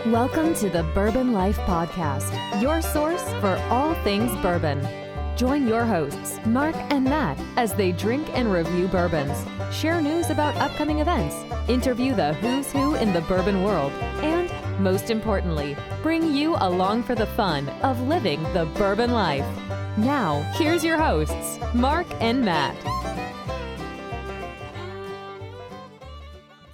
Welcome to the Bourbon Life Podcast, your source for all things bourbon. Join your hosts, Mark and Matt, as they drink and review bourbons, share news about upcoming events, interview the who's who in the bourbon world, and, most importantly, bring you along for the fun of living the bourbon life. Now, here's your hosts, Mark and Matt.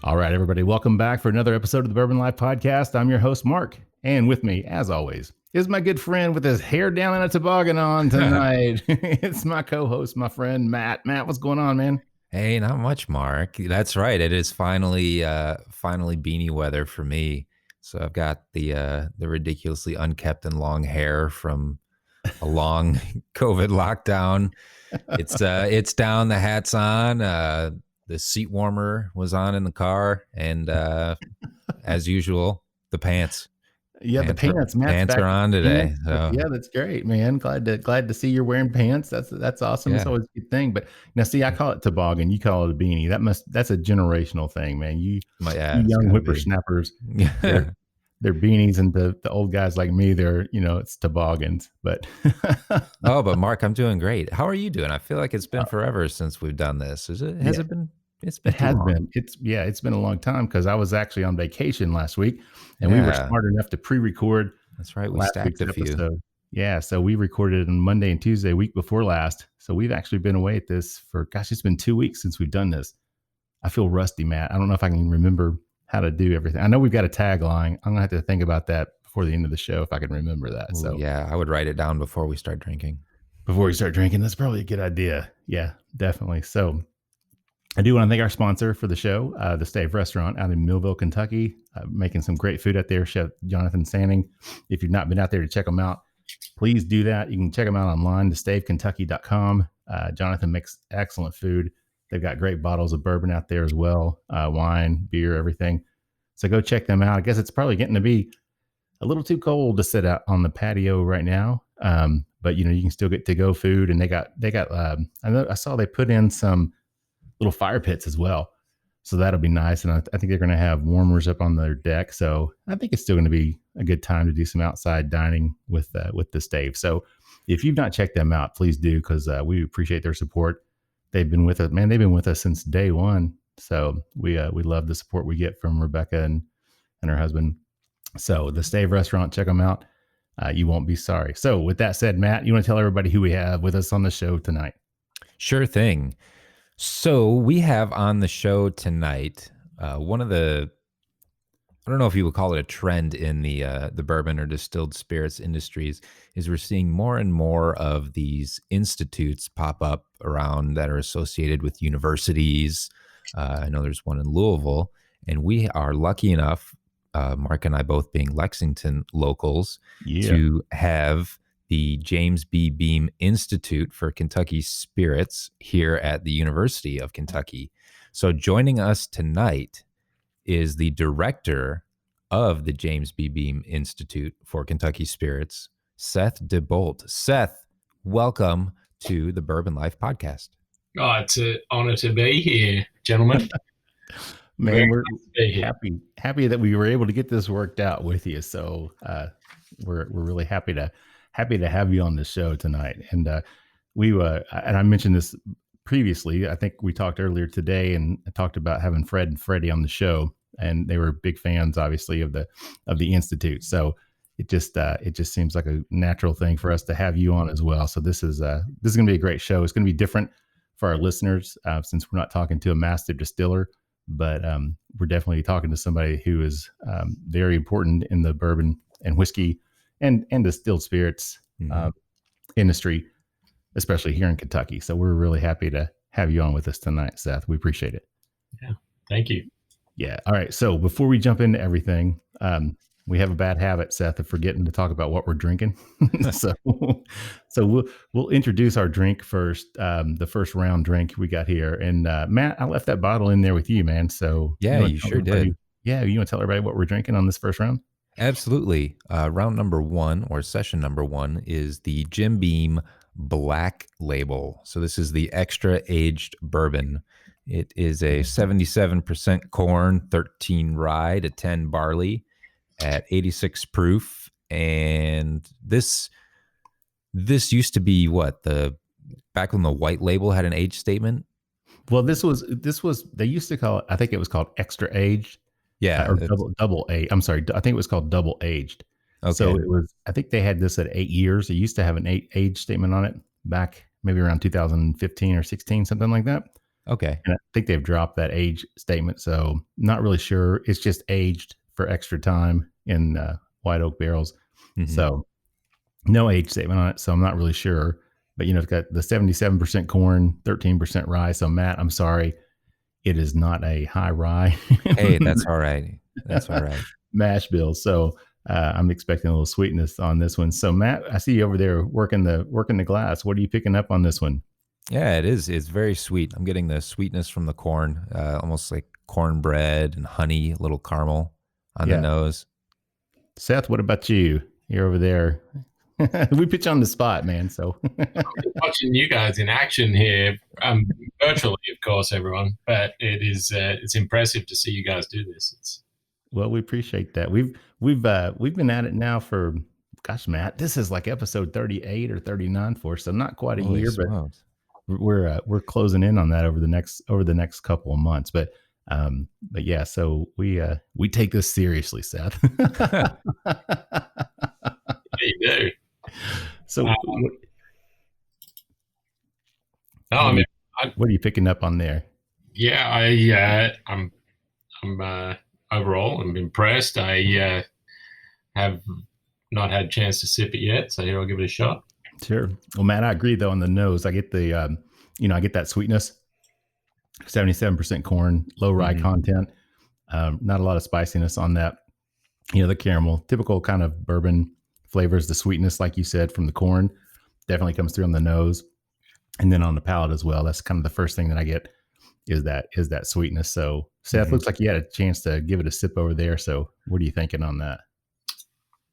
All right, everybody, welcome back for another episode of the Bourbon Life Podcast. I'm your host, Mark, and with me, as always, is my good friend with his hair down in a toboggan on tonight. It's my co-host, my friend, Matt. Matt, what's going on, man? Hey, not much, Mark. That's right. It is finally beanie weather for me. So I've got the ridiculously unkept and long hair from a long COVID lockdown. It's down, the hat's on. The seat warmer was on in the car, and as usual, the pants. Yeah, the pants. Pants are on today. So. Yeah, that's great, man. Glad to see you're wearing pants. That's awesome. Yeah. It's always a good thing. But now, see, I call it toboggan. You call it a beanie. That's a generational thing, man. You young whippersnappers. Yeah. They're beanies, and the old guys like me, it's toboggans. But but Mark, I'm doing great. How are you doing? I feel like it's been forever since we've done this. Has it been? It has been. It's been a long time because I was actually on vacation last week, and we were smart enough to pre-record. That's right. We stacked a few. Episode. Yeah, so we recorded on Monday and Tuesday, week before last. So we've actually been away at this for it's been 2 weeks since we've done this. I feel rusty, Matt. I don't know if I can remember how to do everything. I know we've got a tagline. I'm gonna have to think about that before the end of the show if I can remember that. So yeah, I would write it down before we start drinking. Before we start drinking, that's probably a good idea. Yeah, definitely. So I do want to thank our sponsor for the show, the Stave Restaurant out in Millville, Kentucky, making some great food out there. Chef Jonathan Sanning. If you've not been out there to check them out, please do that. You can check them out online, thestavekentucky.com. Jonathan makes excellent food. They've got great bottles of bourbon out there as well, wine, beer, everything. So go check them out. I guess it's probably getting to be a little too cold to sit out on the patio right now. But you can still get to-go food, and they got. I saw they put in some little fire pits as well, so that'll be nice. And I think they're going to have warmers up on their deck. So I think it's still going to be a good time to do some outside dining with the Stave. So if you've not checked them out, please do, because we appreciate their support. They've been with us, man. They've been with us since day one. So we love the support we get from Rebecca and her husband. So the Stave Restaurant, check them out. You won't be sorry. So with that said, Matt, you want to tell everybody who we have with us on the show tonight? Sure thing. So we have on the show tonight one of the, I don't know if you would call it a trend in the bourbon or distilled spirits industries, is we're seeing more and more of these institutes pop up around that are associated with universities. I know there's one in Louisville, and we are lucky enough, Mark and I both being Lexington locals, to have the James B. Beam Institute for Kentucky Spirits here at the University of Kentucky. So joining us tonight is the director of the James B. Beam Institute for Kentucky Spirits, Seth DeBolt. Seth, welcome to the Bourbon Life Podcast. Oh, it's an honor to be here, gentlemen. Man, we're happy that we were able to get this worked out with you. So we're really happy to have you on the show tonight. And and I mentioned this previously. I think we talked earlier today and talked about having Fred and Freddie on the show, and they were big fans, obviously, of the Institute. So it just seems like a natural thing for us to have you on as well. So this is going to be a great show. It's going to be different for our listeners since we're not talking to a master distiller, but we're definitely talking to somebody who is very important in the bourbon and whiskey and distilled spirits industry, especially here in Kentucky. So we're really happy to have you on with us tonight, Seth. We appreciate it. Yeah, thank you. Yeah. All right. So before we jump into everything, we have a bad habit, Seth, of forgetting to talk about what we're drinking. so we'll introduce our drink first, the first round drink we got here. And Matt, I left that bottle in there with you, man. So yeah, you sure did. Yeah. You want to tell everybody what we're drinking on this first round? Absolutely. Round number one, or session number one, is the Jim Beam Black Label. So this is the extra aged bourbon. It is a 77% corn, 13 rye to 10 barley. at 86 proof. And this used to be back when the white label had an age statement. Well, this was they used to call it, I think it was called extra aged. Yeah. Or double age. I'm sorry. I think it was called double aged. Okay. So it was, I think they had this at 8 years. It used to have an age statement on it back maybe around 2015 or 16, something like that. Okay. And I think they've dropped that age statement. So not really sure. It's just aged for extra time in white oak barrels. Mm-hmm. So no age statement on it. So I'm not really sure. But, it's got the 77% corn, 13% rye. So Matt, I'm sorry. It is not a high rye. Hey, that's all right. That's all right. Mash bill. So I'm expecting a little sweetness on this one. So Matt, I see you over there working the glass. What are you picking up on this one? Yeah, it is. It's very sweet. I'm getting the sweetness from the corn, almost like cornbread and honey, a little caramel on the nose. Seth, what about you? You're over there. We put you on the spot, man. So I'm watching you guys in action here, virtually, of course, everyone. But it's impressive to see you guys do this. Well, we appreciate that. We've been at it now for, gosh, Matt, this is like episode 38 or 39 for us, so not quite a year, smokes. But we're closing in on that over the next couple of months. But yeah, so we take this seriously, Seth. You do. So what are you picking up on there? Yeah, I'm overall, I'm impressed. I have not had a chance to sip it yet, so here I'll give it a shot. Sure. Well, Matt, I agree though on the nose. I get the I get that sweetness. 77% corn, low rye content. Not a lot of spiciness on that. The caramel, typical kind of bourbon flavors, the sweetness, like you said, from the corn definitely comes through on the nose, and then on the palate as well. That's kind of the first thing that I get is that sweetness. So Seth, looks like you had a chance to give it a sip over there. So what are you thinking on that?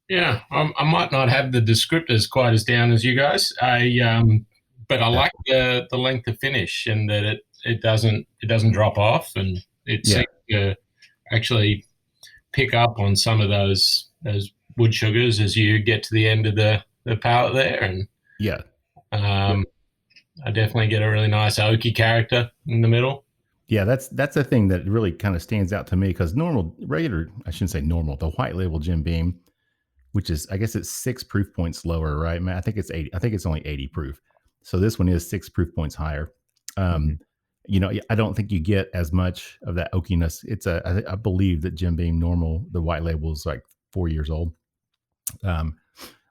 Yeah, I might not have the descriptors quite as down as you guys. But I like the length of finish and that it doesn't drop off, and it seems to actually pick up on some of those wood sugars as you get to the end of the palate there. And I definitely get a really nice oaky character in the middle. Yeah, that's the thing that really kind of stands out to me, because I shouldn't say normal, the white label Jim Beam, which is, I guess it's 6 proof points lower, right, man? I think it's 80. I think it's only 80 proof. So this one is 6 proof points higher. I don't think you get as much of that oakiness. I believe that Jim Beam normal, the white label, is like 4 years old.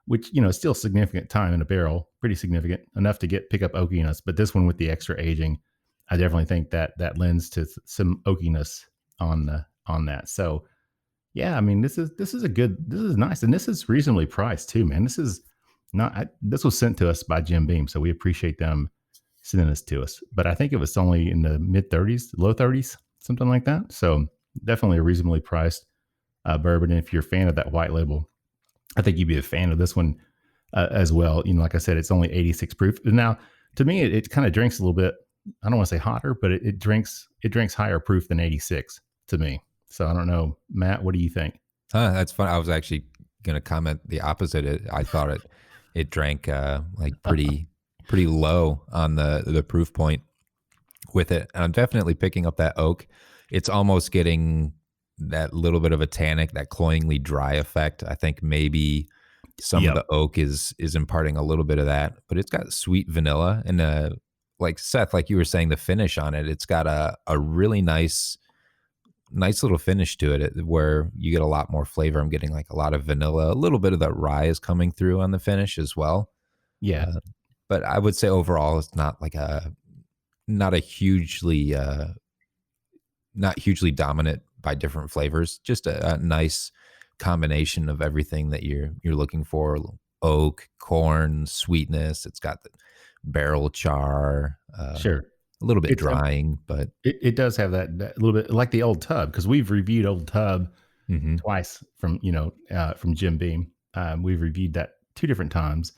Which, is still significant time in a barrel, pretty significant, enough to pick up oakiness. But this one with the extra aging, I definitely think that lends to some oakiness on that. So yeah, I mean, this is nice. And this is reasonably priced too, man. This is this was sent to us by Jim Beam. So we appreciate them sending this to us. But I think it was only in the mid 30s, low 30s, something like that. So definitely a reasonably priced bourbon. And if you're a fan of that white label, I think you'd be a fan of this one as well. Like I said, it's only 86 proof. Now, to me, it kind of drinks a little bit, I don't want to say hotter, but it drinks higher proof than 86 to me. So I don't know, Matt, what do you think? That's fun. I was actually going to comment the opposite. I thought it drank like pretty low on the proof point with it. And I'm definitely picking up that oak. It's almost getting that little bit of a tannic, that cloyingly dry effect. I think maybe some of the oak is imparting a little bit of that, but it's got sweet vanilla and like Seth, like you were saying, the finish on it, it's got a really nice little finish to it where you get a lot more flavor. I'm getting like a lot of vanilla, a little bit of that rye is coming through on the finish as well. Yeah. But I would say overall, it's not like not hugely dominant by different flavors, just a nice combination of everything that you're looking for. Oak, corn, sweetness. It's got the barrel char. Sure. A little bit drying, but it does have that little bit like the Old Tub, because we've reviewed Old Tub twice from Jim Beam. We've reviewed that 2 different times,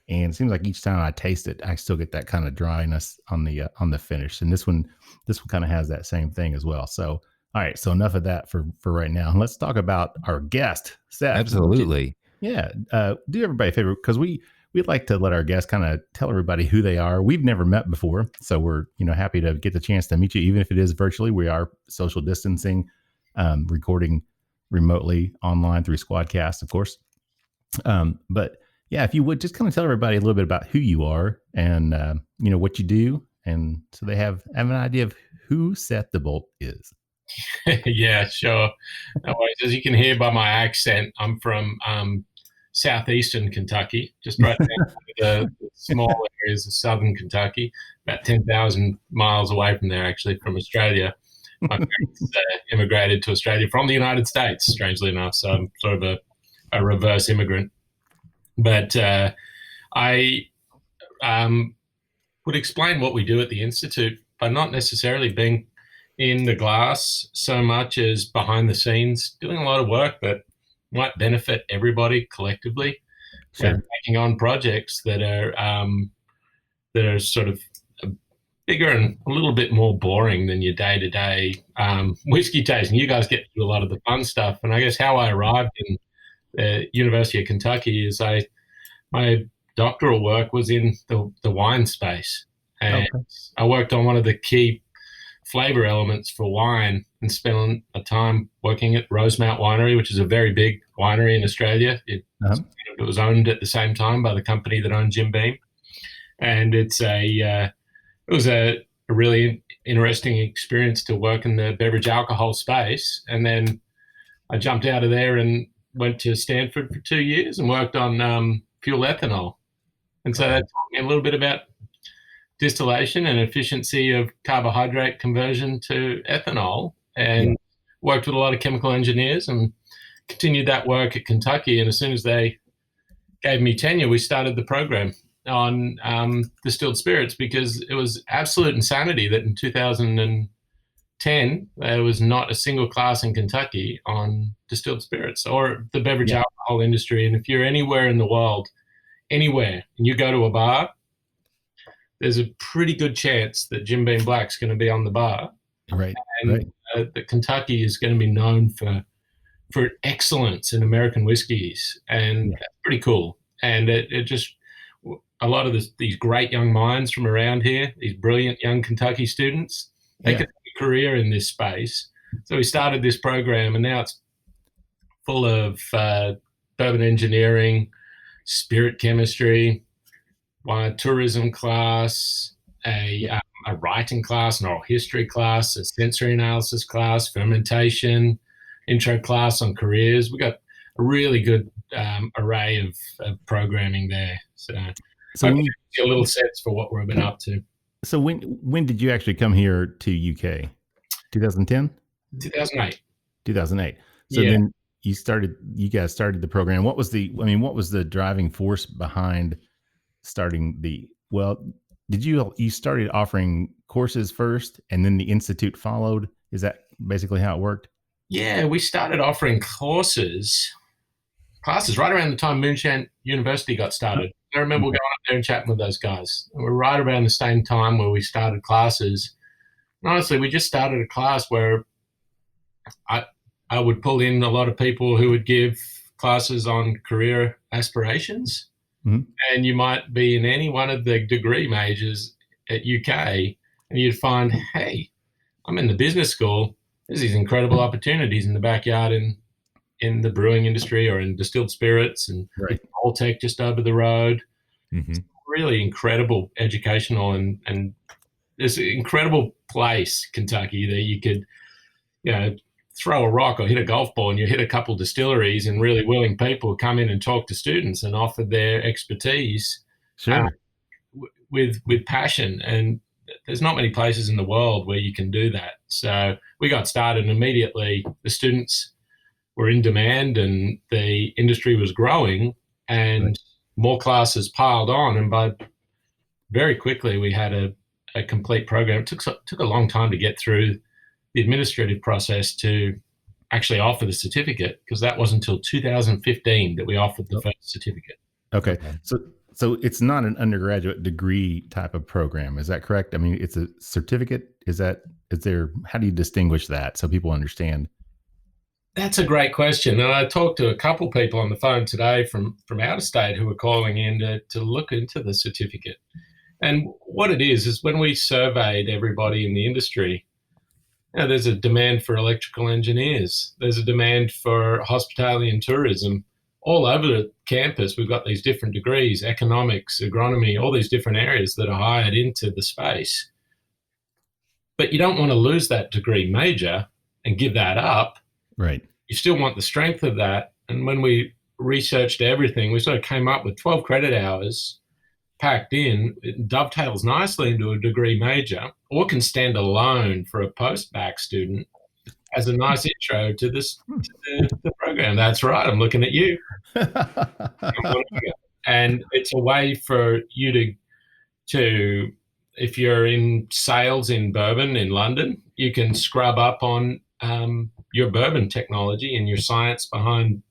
and it seems like each time I taste it, I still get that kind of dryness on the finish. And this one kind of has that same thing as well. So All right. So enough of that for right now. Let's talk about our guest, Seth. Absolutely. Yeah. Do everybody a favor, because we'd like to let our guests kind of tell everybody who they are. We've never met before, so we're happy to get the chance to meet you, even if it is virtually. We are social distancing, recording remotely online through Squadcast, of course. But yeah, if you would just kind of tell everybody a little bit about who you are and what you do, and so they have an idea of who Seth DeBolt is. Yeah, sure. No worries. As you can hear by my accent, I'm from southeastern Kentucky, just right down the small areas of southern Kentucky, about 10,000 miles away from there, actually, from Australia. My parents immigrated to Australia from the United States, strangely enough, so I'm sort of a reverse immigrant. But I would explain what we do at the Institute by not necessarily being in the glass so much as behind the scenes, doing a lot of work that might benefit everybody collectively. Sure. And taking on projects that are sort of bigger and a little bit more boring than your day-to-day whiskey tasting. You guys get to do a lot of the fun stuff. And I guess how I arrived in the University of Kentucky is my doctoral work was in the wine space. And I worked on one of the key flavor elements for wine and spent a time working at Rosemount Winery, which is a very big winery in Australia. It was owned at the same time by the company that owned Jim Beam. And it was a really interesting experience to work in the beverage alcohol space. And then I jumped out of there and went to Stanford for 2 years and worked on fuel ethanol. And so that taught me a little bit about distillation and efficiency of carbohydrate conversion to ethanol, and worked with a lot of chemical engineers and continued that work at Kentucky. And as soon as they gave me tenure, we started the program on distilled spirits, because it was absolute insanity that in 2010 there was not a single class in Kentucky on distilled spirits or the beverage alcohol industry. And if you're anywhere in the world, anywhere, and you go to a bar, there's a pretty good chance that Jim Beam Black's going to be on the bar. Right. And that Kentucky is going to be known for excellence in American whiskeys. And that's pretty cool. And it just, a lot of these great young minds from around here, these brilliant young Kentucky students, they could have a career in this space. So we started this program, and now it's full of bourbon engineering, spirit chemistry, tourism class, a writing class, an oral history class, a sensory analysis class, fermentation, intro class on careers. We got a really good array of programming there. So I give you a little sense for what we've been up to. So when did you actually come here to UK? 2010? 2008. 2008. So then you guys started the program. What was the driving force behind starting did you started offering courses first and then the Institute followed? Is that basically how it worked? Yeah, we started offering classes right around the time Moonshine University got started. I remember going up there and chatting with those guys. And we're right around the same time where we started classes. And honestly, we just started a class where I would pull in a lot of people who would give classes on career aspirations. Mm-hmm. And you might be in any one of the degree majors at UK, and you'd find, hey, I'm in the business school. There's these incredible opportunities in the backyard in the brewing industry or in distilled spirits, and Alltech just over the road. Mm-hmm. It's really incredible educational and this incredible place, Kentucky, that you could, throw a rock or hit a golf ball and you hit a couple distilleries, and really willing people come in and talk to students and offer their expertise with passion. And there's not many places in the world where you can do that. So we got started, and immediately the students were in demand and the industry was growing, and more classes piled on. And very quickly we had a complete program. It took a long time to get through the administrative process to actually offer the certificate, because that wasn't until 2015 that we offered the first certificate. Okay. So it's not an undergraduate degree type of program. Is that correct? I mean, it's a certificate how do you distinguish that so people understand? That's a great question. And I talked to a couple people on the phone today from out of state who were calling in to look into the certificate. And what it is when we surveyed everybody in the industry, there's a demand for electrical engineers. There's a demand for hospitality and tourism. All over the campus, we've got these different degrees, economics, agronomy, all these different areas that are hired into the space. But you don't want to lose that degree major and give that up. Right. You still want the strength of that. And when we researched everything, we sort of came up with 12 credit hours packed in. It dovetails nicely into a degree major, or can stand alone for a post-bac student as a nice intro to the program. That's right. I'm looking at you. And it's a way for you to if you're in sales in bourbon in London, you can scrub up on your bourbon technology and your science behind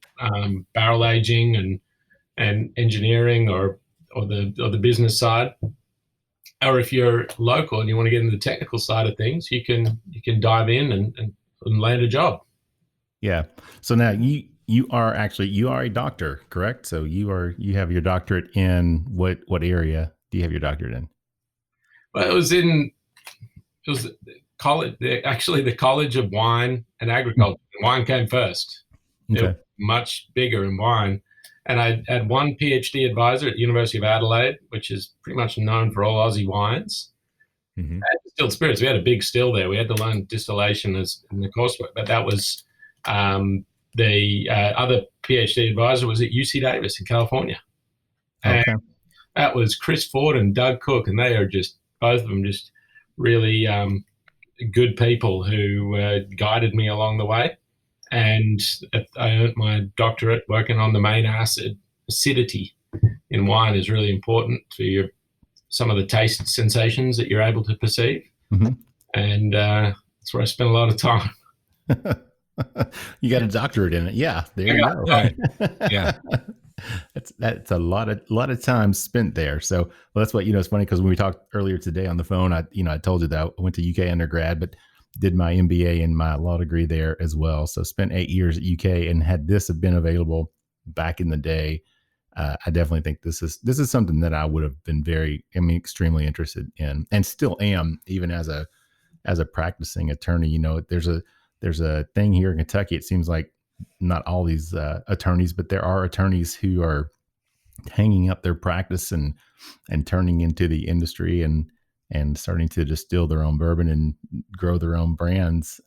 barrel aging and engineering or the business side. Or if you're local and you want to get into the technical side of things, you can dive in and land a job. Yeah. So now you are a doctor, correct? So you have your doctorate in what area do you have your doctorate in? Well, it was college, actually the College of Wine and Agriculture. Wine came first. Okay. It was much bigger in wine. And I had one PhD advisor at the University of Adelaide, which is pretty much known for all Aussie wines. Mm-hmm. At Distilled Spirits, we had a big still there. We had to learn distillation as in the coursework, but that was the other PhD advisor was at UC Davis in California. Okay. And that was Chris Ford and Doug Cook, and they are just, both of them just really good people who guided me along the way. And I earned my doctorate working on the main acid. Acidity in wine is really important for some of the taste sensations that you're able to perceive. Mm-hmm. And that's where I spent a lot of time. You got a doctorate in it. Yeah. There you go. Right. Yeah. That's a lot of time spent there. So that's what, it's funny because when we talked earlier today on the phone, I told you that I went to UK undergrad, but did my MBA and my law degree there as well. So spent 8 years at UK, and had this have been available back in the day, I definitely think this is something that I would have been extremely interested in, and still am, even as a practicing attorney. There's a thing here in Kentucky. It seems like not all these attorneys, but there are attorneys who are hanging up their practice and turning into the industry and starting to distill their own bourbon and grow their own brands.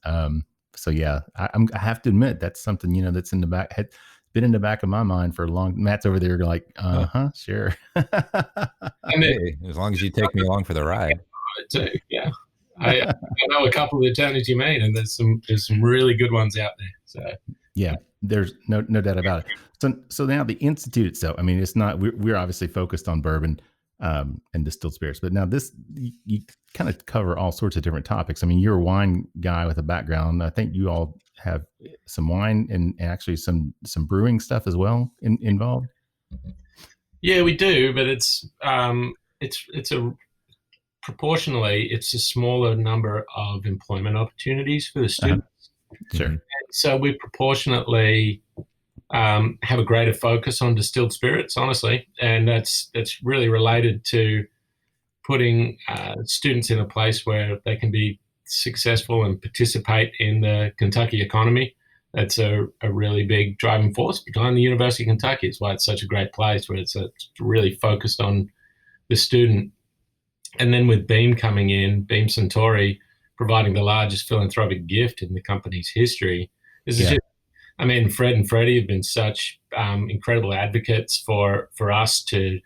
So yeah, I have to admit that's something, that's in the back, had been in the back of my mind for a long. Matt's over there like, sure. Hey, as long as you take me along for the ride. Too, yeah. I know a couple of the attorneys you mean, and there's some really good ones out there. So yeah, there's no doubt about it. So now the Institute itself, it's not, we're obviously focused on bourbon and distilled spirits, but now you kind of cover all sorts of different topics. You're a wine guy with a background. I think you all have some wine and actually some brewing stuff as well involved. Yeah, we do, but it's proportionally, it's a smaller number of employment opportunities for the students. Sure. And so we proportionately have a greater focus on distilled spirits, honestly, and that's really related to putting students in a place where they can be successful and participate in the Kentucky economy. That's a really big driving force behind the University of Kentucky. It's why it's such a great place, where it's really focused on the student. And then with Beam coming in, Beam Suntory providing the largest philanthropic gift in the company's history. This is just, Fred and Freddie have been such incredible advocates for us to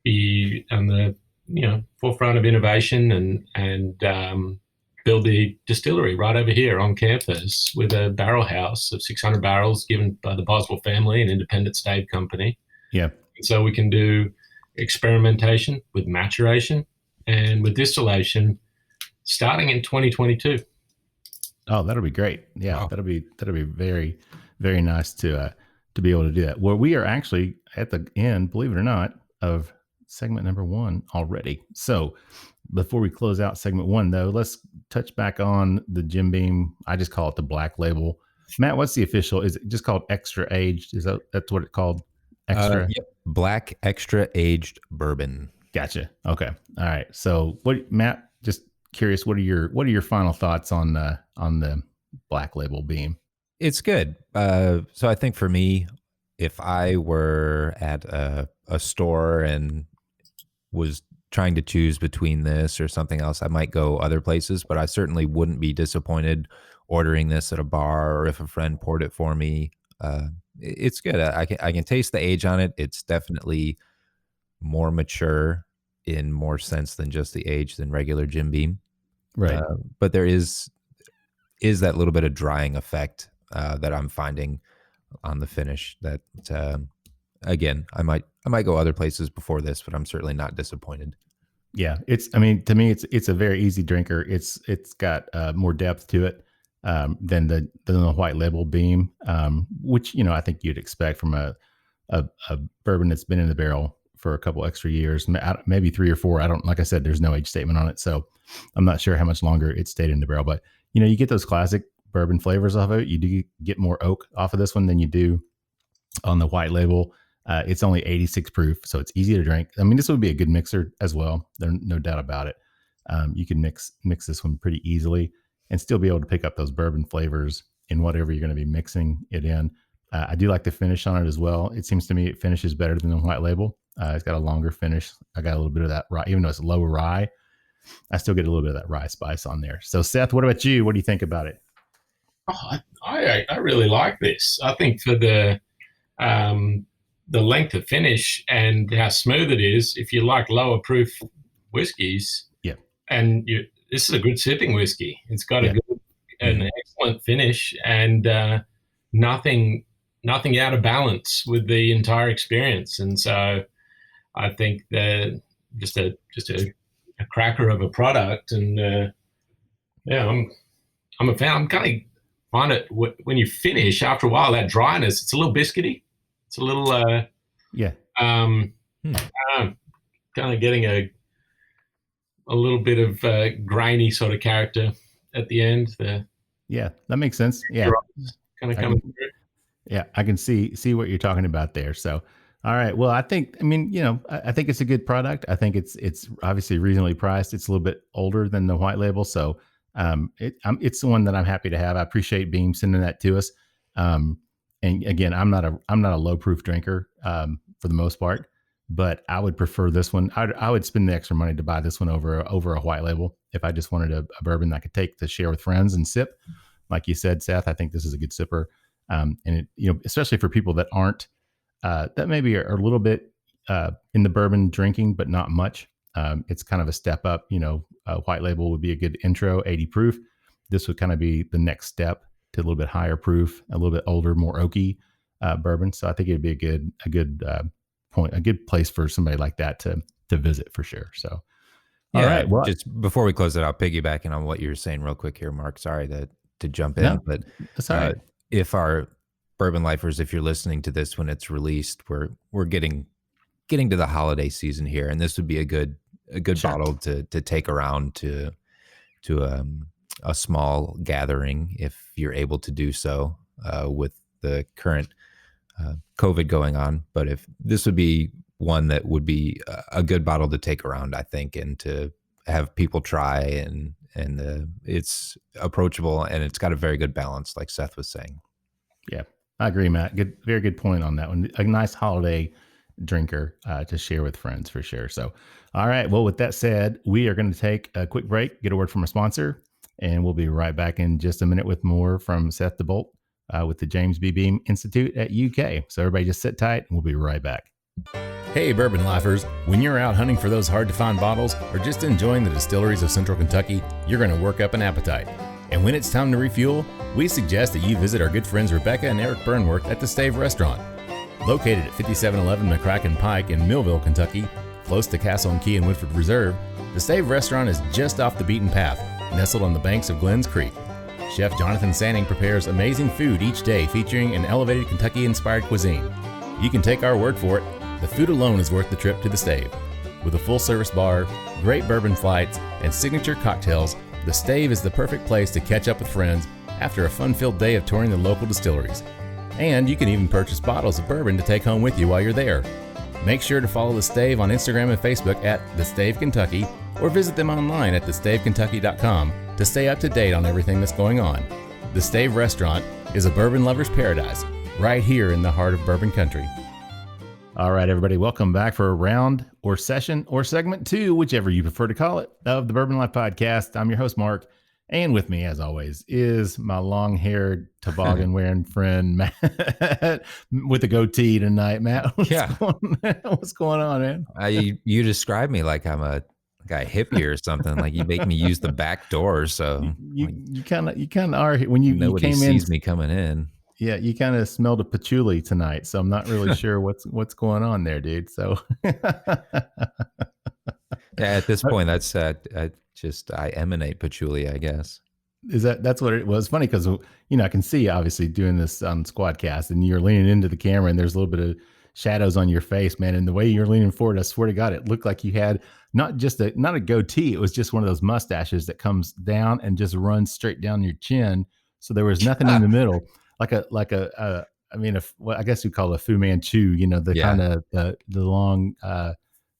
be on the forefront of innovation and build the distillery right over here on campus with a barrel house of 600 barrels given by the Boswell family, an independent stave company. Yeah. And so we can do experimentation with maturation and with distillation starting in 2022. Oh, that'll be great. Yeah, wow. That'll be very, very nice to be able to do that. Well, we are actually at the end, believe it or not, of segment number 1 already. So before we close out segment 1, though, let's touch back on the Jim Beam. I just call it the Black Label. Matt, what's the official? Is it just called Extra Aged? That's what it's called? Extra? Yep. Black Extra Aged Bourbon. Gotcha. Okay. All right. So, Matt? Just curious. What are your final thoughts on the Black Label Beam? It's good. So I think for me, if I were at a store and was trying to choose between this or something else, I might go other places, but I certainly wouldn't be disappointed ordering this at a bar or if a friend poured it for me. It's good. I can taste the age on it. It's definitely more mature in more sense than just the age than regular Jim Beam. Right. But there is that little bit of drying effect that I'm finding on the finish that, again, I might go other places before this, but I'm certainly not disappointed. Yeah. To me, it's a very easy drinker. It's got more depth to it than the White Label Beam, which, I think you'd expect from a bourbon that's been in the barrel for a couple extra years, maybe 3 or 4. Like I said, there's no age statement on it. So I'm not sure how much longer it stayed in the barrel, but you get those classic bourbon flavors off of it. You do get more oak off of this one than you do on the White Label. It's only 86 proof, so it's easy to drink. This would be a good mixer as well. There's no doubt about it. You can mix this one pretty easily and still be able to pick up those bourbon flavors in whatever you're going to be mixing it in. I do like the finish on it as well. It seems to me it finishes better than the White Label. It's got a longer finish. I got a little bit of that rye, even though it's lower rye. I still get a little bit of that rye spice on there. So Seth, what about you? What do you think about it? Oh, I really like this. I think for the length of finish and how smooth it is, if you like lower proof whiskeys, yeah, and this is a good sipping whiskey. It's got a good, an excellent finish and nothing out of balance with the entire experience. And so I think that just a cracker of a product. And I'm a fan. I'm kind of find it when you finish after a while, that dryness, it's a little biscuity. It's a little kind of getting a little bit of grainy sort of character at the end. Yeah, that makes sense. Yeah, kind of coming through. Yeah, I can see what you're talking about there. So, all right. Well, I think I think it's a good product. I think it's obviously reasonably priced. It's a little bit older than the White Label, so it's the one that I'm happy to have. I appreciate Beam sending that to us. And again, I'm not a low proof drinker for the most part, but I would prefer this one. I would spend the extra money to buy this one over a White Label if I just wanted a bourbon that I could take to share with friends and sip. Like you said, Seth, I think this is a good sipper. And it, especially for people that aren't, that maybe are a little bit in the bourbon drinking, but not much. It's kind of a step up. White Label would be a good intro, 80 proof. This would kind of be the next step to a little bit higher proof, a little bit older, more oaky bourbon. So I think it'd be a good place for somebody like that to visit for sure. So, all right. Well, just before we close it out, piggybacking on what you were saying real quick here, Mark. Sorry to jump in, but that's all right. If our Bourbon Lifers, if you're listening to this when it's released, we're getting to the holiday season here, and this would be a good bottle to take around to a small gathering if you're able to do so with the current COVID going on. But if this would be one that would be a good bottle to take around, I think, and to have people try, and it's approachable and it's got a very good balance, like Seth was saying. Yeah, I agree, Matt. Very good point on that one. A nice holiday drinker to share with friends for sure. So, all right. Well, with that said, we are going to take a quick break, get a word from our sponsor, and we'll be right back in just a minute with more from Seth DeBolt with the James B. Beam Institute at UK. So everybody just sit tight and we'll be right back. Hey, Bourbon Lifers. When you're out hunting for those hard-to-find bottles or just enjoying the distilleries of Central Kentucky, you're going to work up an appetite. And when it's time to refuel, we suggest that you visit our good friends Rebecca and Eric Burnworth at the Stave Restaurant. Located at 5711 McCracken Pike in Millville, Kentucky, close to Castle and Key and Woodford Reserve, the Stave Restaurant is just off the beaten path, nestled on the banks of Glens Creek. Chef Jonathan Sanning prepares amazing food each day featuring an elevated Kentucky-inspired cuisine. You can take our word for it, the food alone is worth the trip to the Stave. With a full-service bar, great bourbon flights, and signature cocktails, the Stave is the perfect place to catch up with friends after a fun-filled day of touring the local distilleries. And you can even purchase bottles of bourbon to take home with you while you're there. Make sure to follow the Stave on Instagram and Facebook at The Stave Kentucky, or visit them online at thestavekentucky.com to stay up to date on everything that's going on. The Stave Restaurant is a bourbon lover's paradise, right here in the heart of bourbon country. All right, everybody, welcome back for a round or session or segment 2, whichever you prefer to call it, of the Bourbon Life Podcast. I'm your host, Mark, and with me, as always, is my long-haired, toboggan-wearing friend, Matt, with a goatee tonight. Matt, what's going on, man? You describe me like I'm a hippie or something. Like you make me use the back door, so you kind of are when you nobody came sees in, me coming in. Yeah, you kind of smelled a patchouli tonight, so I'm not really sure what's going on there, dude. So, yeah, at this point, that's I emanate patchouli, I guess. That's what it was? Funny because I can see obviously doing this on Squadcast, and you're leaning into the camera, and there's a little bit of shadows on your face, man. And the way you're leaning forward, I swear to God, it looked like you had not a goatee; it was just one of those mustaches that comes down and just runs straight down your chin. So there was nothing in the middle. I guess you call it a Fu Manchu, kind of the long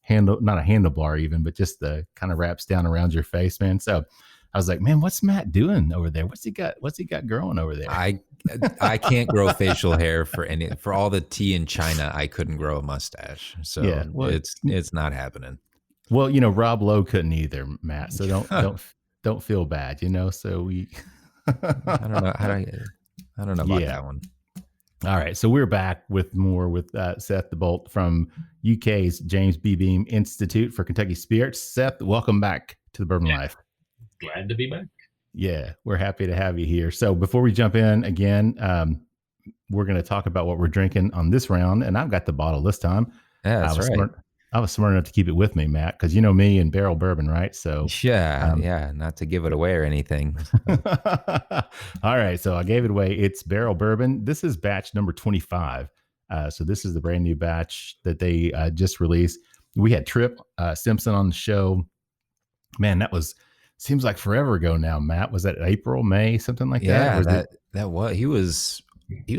handle, not a handlebar even, but just the kind of wraps down around your face, man. So I was like, man, what's Matt doing over there? What's he got growing over there? I can't grow facial hair for all the tea in China. I couldn't grow a mustache. So yeah, well, it's not happening. Well, Rob Lowe couldn't either, Matt. So don't feel bad, so we, I don't know. I don't know about that one. All right. So we're back with more with Seth DeBolt from UK's James B. Beam Institute for Kentucky Spirits. Seth, welcome back to the Bourbon Life. Glad to be back. Yeah, we're happy to have you here. So before we jump in again, we're going to talk about what we're drinking on this round. And I've got the bottle this time. Yeah, that's right. I was smart enough to keep it with me, Matt, because me and Barrell Bourbon, right? So yeah, not to give it away or anything. All right, so I gave it away. It's Barrell Bourbon. This is batch number 25. So this is the brand new batch that they just released. We had Trip Simpson on the show. Man, seems like forever ago now. Matt, was that April, May, something like that? Yeah, that was. He was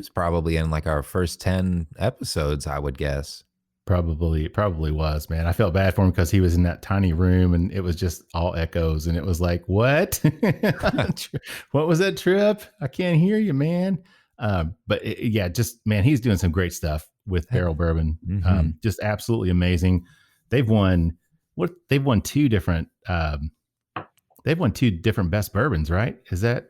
probably in like our first 10 episodes, I would guess. Probably was, man. I felt bad for him because he was in that tiny room and it was just all echoes. And it was like, what? What was that, Trip? I can't hear you, man. But man, he's doing some great stuff with Barrell Bourbon. Mm-hmm. Just absolutely amazing. They've won two different best bourbons, right? Was that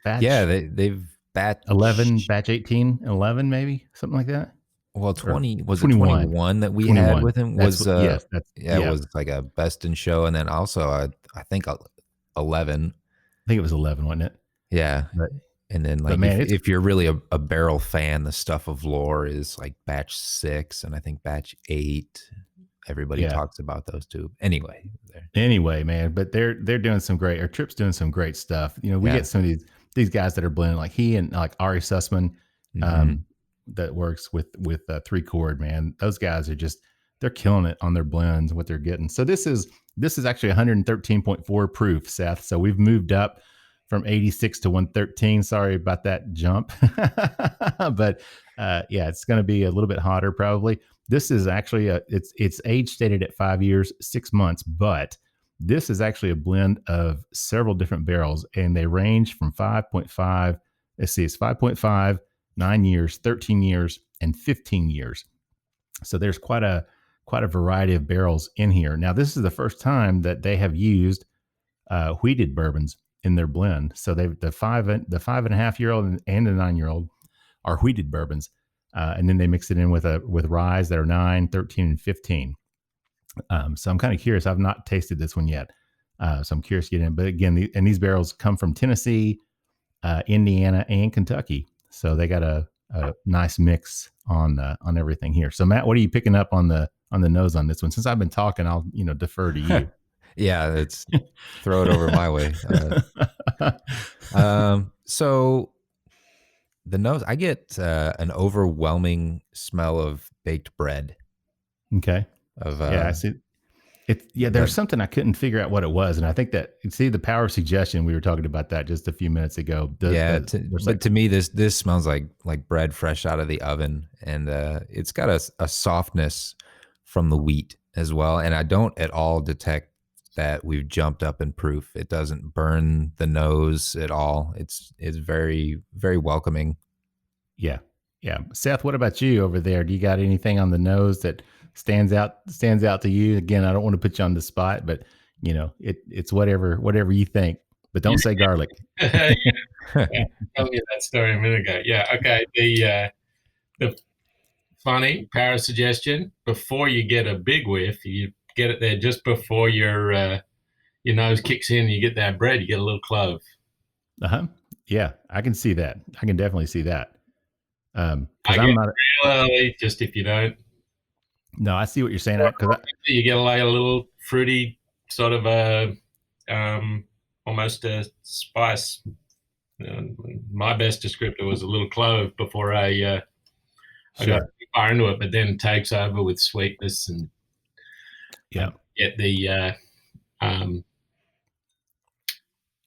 batch? Yeah, they've batch 11, batch 18, 11, maybe something like that. Well, 21 that we had with him was it was like a best in show, and then also I think 11. I think it was 11, wasn't it? Yeah, and then like if you're really a Barrell fan, the Stuff of Lore is like batch 6, and I think batch 8. Everybody talks about those two. Anyway, man, but they're doing some great. Or Trip's doing some great stuff. We get some of these guys that are blending, like he and like Ari Sussman. Mm-hmm. That works with 3-chord, man. Those guys are they're killing it on their blends and what they're getting. So this is actually 113.4 proof, Seth. So we've moved up from 86 to 113. Sorry about that jump. But it's going to be a little bit hotter probably. This is actually it's age stated at 5 years, 6 months, but this is actually a blend of several different barrels, and they range from 5.5. Let's see, it's 5.5, 9 years, 13 years, and 15 years. So there's quite a variety of barrels in here. Now, this is the first time that they have used wheated bourbons in their blend. So the 5.5-year-old and the 9-year-old are wheated bourbons. And then they mix it in with ryes that are 9, 13, and 15. So I'm kind of curious. I've not tasted this one yet. So I'm curious to get in. But again, these barrels come from Tennessee, Indiana, and Kentucky. So they got a nice mix on everything here. So Matt, what are you picking up on the nose on this one? Since I've been talking, I'll defer to you. Yeah, it's throw it over my way. So the nose, I get an overwhelming smell of baked bread. Okay. I see. There's something I couldn't figure out what it was, and I think that the power of suggestion. We were talking about that just a few minutes ago. To me, this smells like bread fresh out of the oven, and it's got a softness from the wheat as well. And I don't at all detect that we've jumped up in proof. It doesn't burn the nose at all. It's very, very welcoming. Yeah. Seth, what about you over there? Do you got anything on the nose that stands out to you? Again, I don't want to put you on the spot, but it's whatever you think, but don't say garlic. Yeah. Tell me that story a minute ago. Yeah. Okay. The funny power suggestion: before you get a big whiff, you get it there just before your nose kicks in. You get that bread. You get a little clove. Yeah, I can see that. I can definitely see that. Because I'm not real early. Just if you don't. No, I see what you're saying. You get like a little fruity sort of almost a spice. My best descriptor was a little clove before I got far into it, but then takes over with sweetness and get the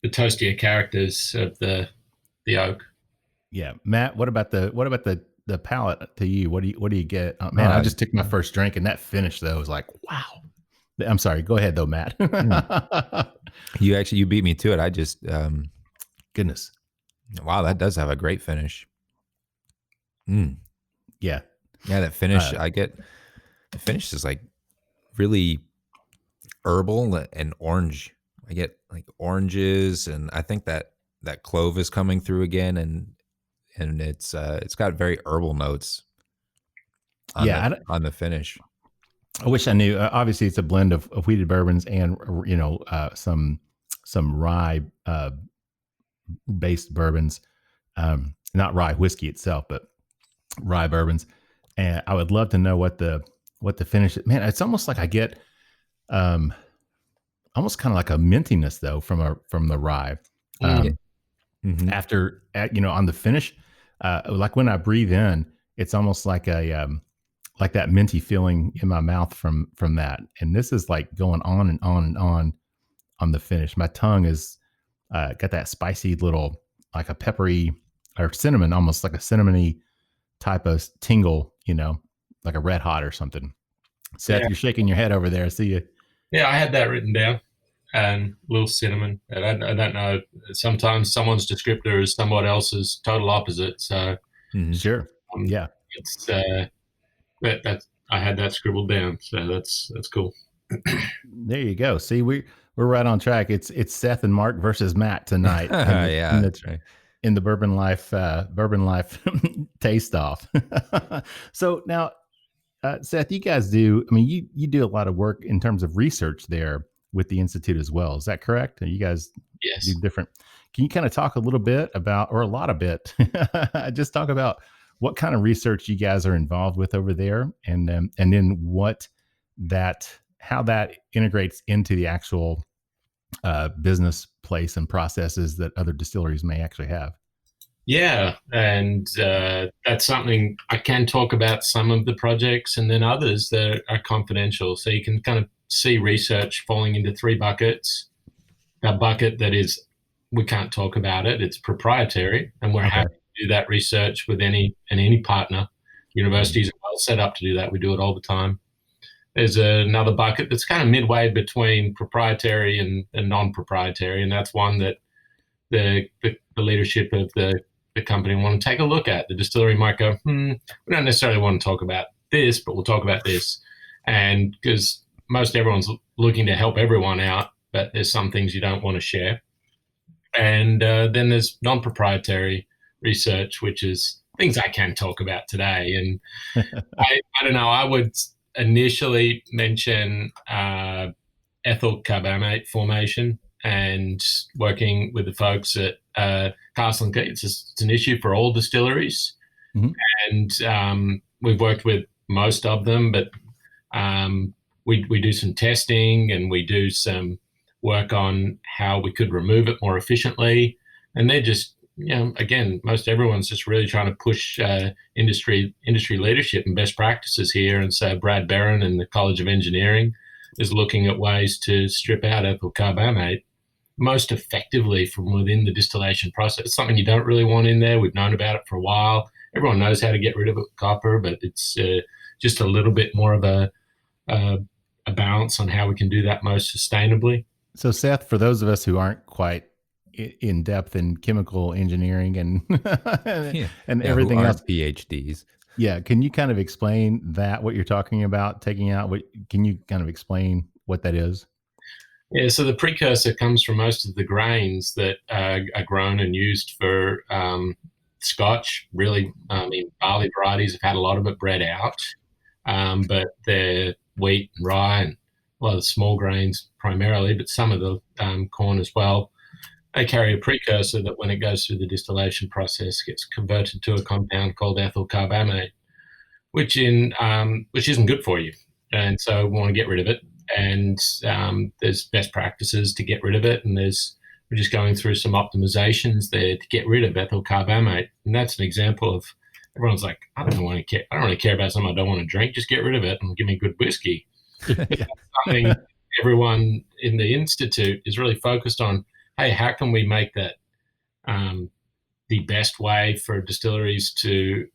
toastier characters of the oak. Yeah, Matt. What about the palate to you? What do you get? Oh, man, I just took my first drink, and that finish though was like, wow. I'm sorry. Go ahead though, Matt. You beat me to it. I just goodness. Wow, that does have a great finish. Yeah. That finish the finish is like really herbal and orange. I get like oranges, and I think that clove is coming through again, and it's got very herbal notes on the finish. I wish I knew. Obviously, it's a blend of wheated bourbons and some rye based bourbons, not rye whiskey itself, but rye bourbons. And I would love to know what the finish is. Man, it's almost like I get almost kind of like a mintiness though from the rye. After on the finish, like when I breathe in, it's almost like like that minty feeling in my mouth from that. And this is like going on and on and on the finish. My tongue is got that spicy little, like a peppery or cinnamon, almost like a cinnamony type of tingle, like a red hot or something. Seth, you're shaking your head over there. I see you. Yeah, I had that written down. And a little cinnamon. And I don't know. Sometimes someone's descriptor is someone else's total opposite. So sure, yeah. It's I had that scribbled down. So that's cool. There you go. See, we're right on track. It's Seth and Mark versus Matt tonight. That's right. In the Bourbon Life taste off. So now, Seth, you guys do. I mean, you do a lot of work in terms of research there with the Institute as well. Is that correct? And you guys do different. Can you kind of talk a little bit about, or a lot of bit, just talk about what kind of research you guys are involved with over there, and then how that integrates into the actual business place and processes that other distilleries may actually have. Yeah, and that's something I can talk about. Some of the projects, and then others that are confidential. So you can kind of see research falling into three buckets. A bucket that is, we can't talk about it. It's proprietary, and we're happy to do that research with any partner. Universities are well set up to do that. We do it all the time. There's another bucket that's kind of midway between proprietary and non-proprietary, and that's one that the leadership of the company want to take a look at. The distillery might go, we don't necessarily want to talk about this, but we'll talk about this. And because most everyone's looking to help everyone out, but there's some things you don't want to share. And then there's non-proprietary research, which is things I can talk about today. And I don't know, I would initially mention ethyl carbamate formation and working with the folks at Castle & Keith. It's an issue for all distilleries. And we've worked with most of them, but we do some testing and we do some work on how we could remove it more efficiently. And they're just, again, most everyone's just really trying to push industry leadership and best practices here. And so Brad Barron and the College of Engineering is looking at ways to strip out ethyl carbamate most effectively from within the distillation process. It's something you don't really want in there. We've known about it for a while. Everyone knows how to get rid of it with copper, but it's just a little bit more of a balance on how we can do that most sustainably. So, Seth, for those of us who aren't quite in depth in chemical engineering and everything else, PhDs. Yeah, can you kind of explain that, what you're talking about, taking out? Can you kind of explain what that is? Yeah, so the precursor comes from most of the grains that are grown and used for Scotch. Really, barley varieties have had a lot of it bred out, but they're wheat and rye and a lot of the small grains primarily, but some of the corn as well. They carry a precursor that when it goes through the distillation process gets converted to a compound called ethyl carbamate, which isn't good for you. And so we want to get rid of it. And there's best practices to get rid of it. And we're just going through some optimizations there to get rid of ethyl carbamate. And that's an example of everyone's like, I don't really care about something I don't want to drink. Just get rid of it and give me good whiskey. That's something everyone in the Institute is really focused on. Hey, how can we make that the best way for distilleries to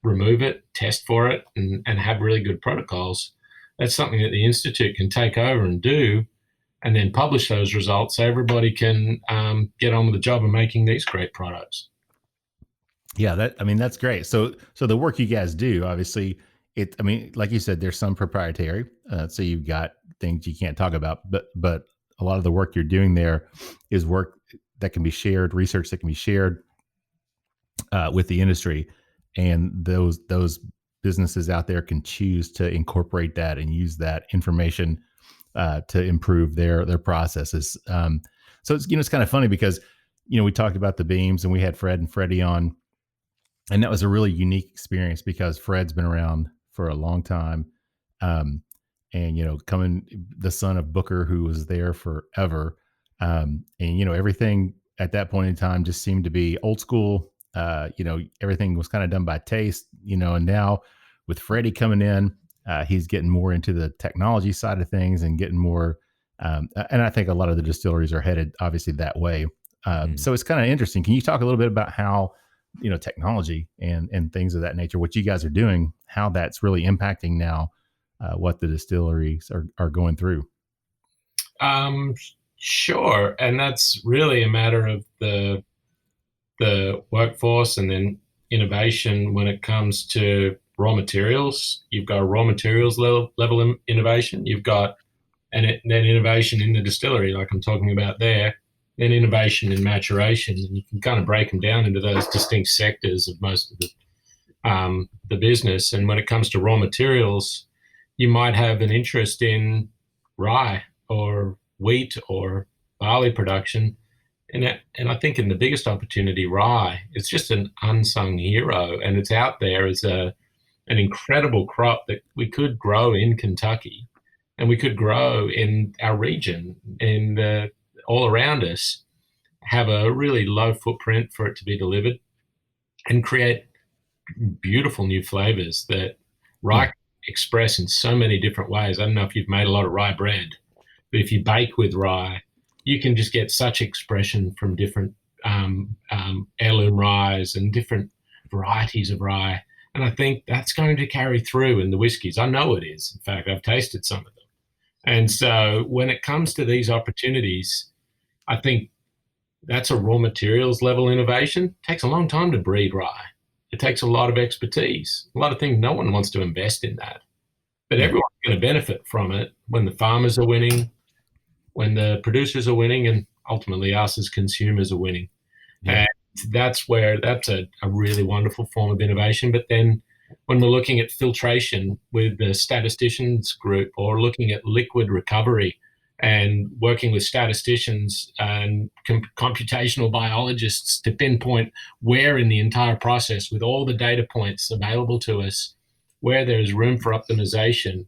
remove it, test for it, and have really good protocols? That's something that the Institute can take over and do, and then publish those results so everybody can get on with the job of making these great products. Yeah, that's great. So the work you guys do, obviously, like you said, there's some proprietary. So you've got things you can't talk about, but a lot of the work you're doing there is work that can be shared, research that can be shared with the industry, and those businesses out there can choose to incorporate that and use that information to improve their processes. So it's kind of funny because we talked about the beams and we had Fred and Freddie on, and that was a really unique experience because Fred's been around for a long time, and coming the son of Booker, who was there forever, and everything at that point in time just seemed to be old school. Everything was kind of done by taste, and now with Freddie coming in, he's getting more into the technology side of things and getting more, and I think a lot of the distilleries are headed obviously that way. So it's kind of interesting. Can you talk a little bit about how, technology and things of that nature, what you guys are doing, how that's really impacting now what the distilleries are going through? Sure. And that's really a matter of the workforce and then innovation when it comes to raw materials. You've got a raw materials level innovation. You've got then innovation in the distillery, like I'm talking about there, then innovation in maturation. And you can kind of break them down into those distinct sectors of most of the business. And when it comes to raw materials, you might have an interest in rye or wheat or barley production. And I think in the biggest opportunity, rye, it's just an unsung hero, and it's out there as an incredible crop that we could grow in Kentucky, and we could grow in our region and all around us, have a really low footprint for it to be delivered, and create beautiful new flavors that rye can express in so many different ways. I don't know if you've made a lot of rye bread, but if you bake with rye, you can just get such expression from different heirloom ryes and different varieties of rye. And I think that's going to carry through in the whiskeys. I know it is. In fact, I've tasted some of them. And so when it comes to these opportunities, I think that's a raw materials level innovation. It takes a long time to breed rye. It takes a lot of expertise, a lot of things. No one wants to invest in that. But everyone's going to benefit from it when the farmers are winning, when the producers are winning, and ultimately us as consumers are winning. And that's a really wonderful form of innovation. But then when we're looking at filtration with the statisticians group, or looking at liquid recovery and working with statisticians and computational biologists to pinpoint where in the entire process, with all the data points available to us, where there's room for optimization,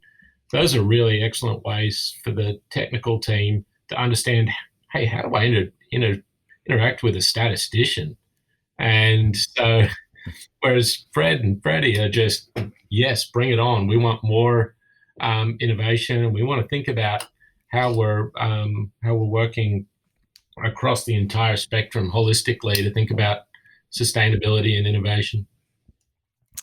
those are really excellent ways for the technical team to understand, hey, how do I interact with a statistician? And so, whereas Fred and Freddie are just, yes, bring it on. We want more innovation, and we want to think about how we're working across the entire spectrum holistically to think about sustainability and innovation.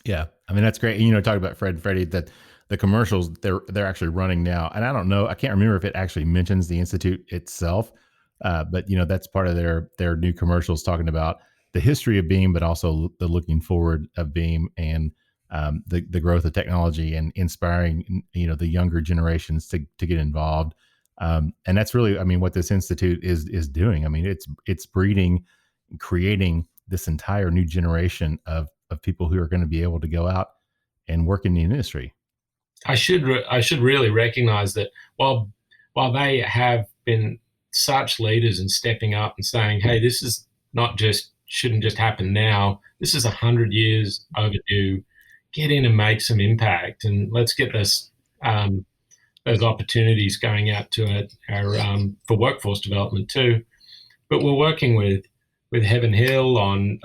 Yeah, I mean that's great. Talking about Fred and Freddie, that the commercials they're actually running now, and I don't know, I can't remember if it actually mentions the institute itself, but that's part of their new commercials talking about the history of Beam, but also the looking forward of Beam, and the growth of technology, and inspiring the younger generations to get involved. And that's really, I mean, what this institute is doing. I mean, it's breeding, creating this entire new generation of people who are going to be able to go out and work in the industry. I should really recognize that while they have been such leaders in stepping up and saying, hey, this is shouldn't just happen now. This is 100 years overdue. Get in and make some impact, and let's get this those opportunities going out to our for workforce development too. But we're working with Heaven Hill on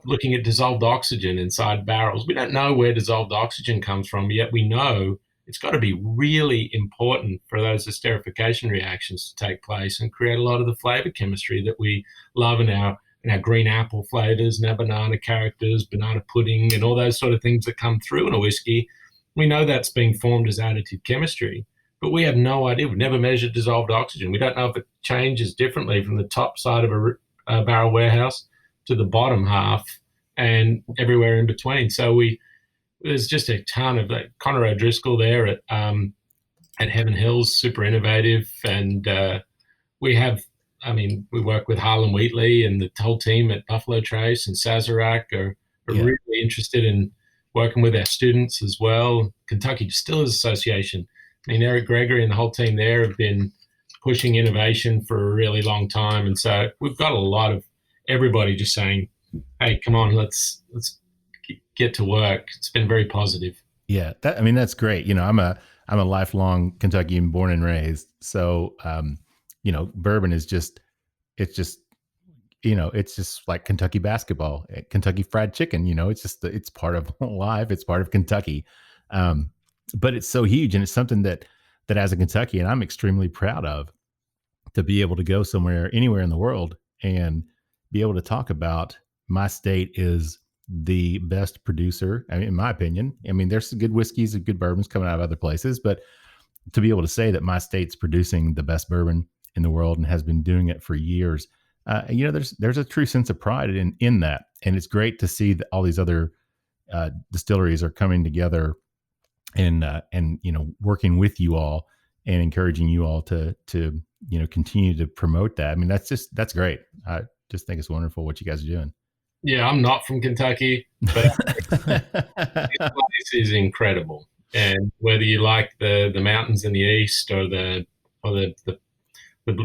looking at dissolved oxygen inside barrels. We don't know where dissolved oxygen comes from, yet we know it's got to be really important for those esterification reactions to take place and create a lot of the flavor chemistry that we love in our green apple flavors and our banana characters, banana pudding, and all those sort of things that come through in a whiskey. We know that's being formed as additive chemistry, but we have no idea. We've never measured dissolved oxygen. We don't know if it changes differently from the top side of a barrel warehouse to the bottom half and everywhere in between. So there's just a ton of that. Connor O'Driscoll there at Heaven Hills, super innovative. And we work with Harlan Wheatley and the whole team at Buffalo Trace and Sazerac are really interested in working with our students as well. Kentucky Distillers Association. I mean, Eric Gregory and the whole team there have been pushing innovation for a really long time. And so we've got a lot of everybody just saying, hey, come on, let's get to work. It's been very positive. Yeah. That's great. I'm a lifelong Kentuckian, born and raised. So, bourbon is it's just like Kentucky basketball, Kentucky fried chicken, it's part of life. It's part of Kentucky. But it's so huge, and it's something that as a Kentuckian, I'm extremely proud of, to be able to go anywhere in the world and be able to talk about my state is the best producer. I mean, in my opinion, there's some good whiskeys and good bourbons coming out of other places, but to be able to say that my state's producing the best bourbon in the world and has been doing it for years, there's a true sense of pride in that. And it's great to see that all these other distilleries are coming together and working with you all and encouraging you all to continue to promote that. I mean, that's great. I just think it's wonderful what you guys are doing. Yeah, I'm not from Kentucky, but this place is incredible. And whether you like the mountains in the east or the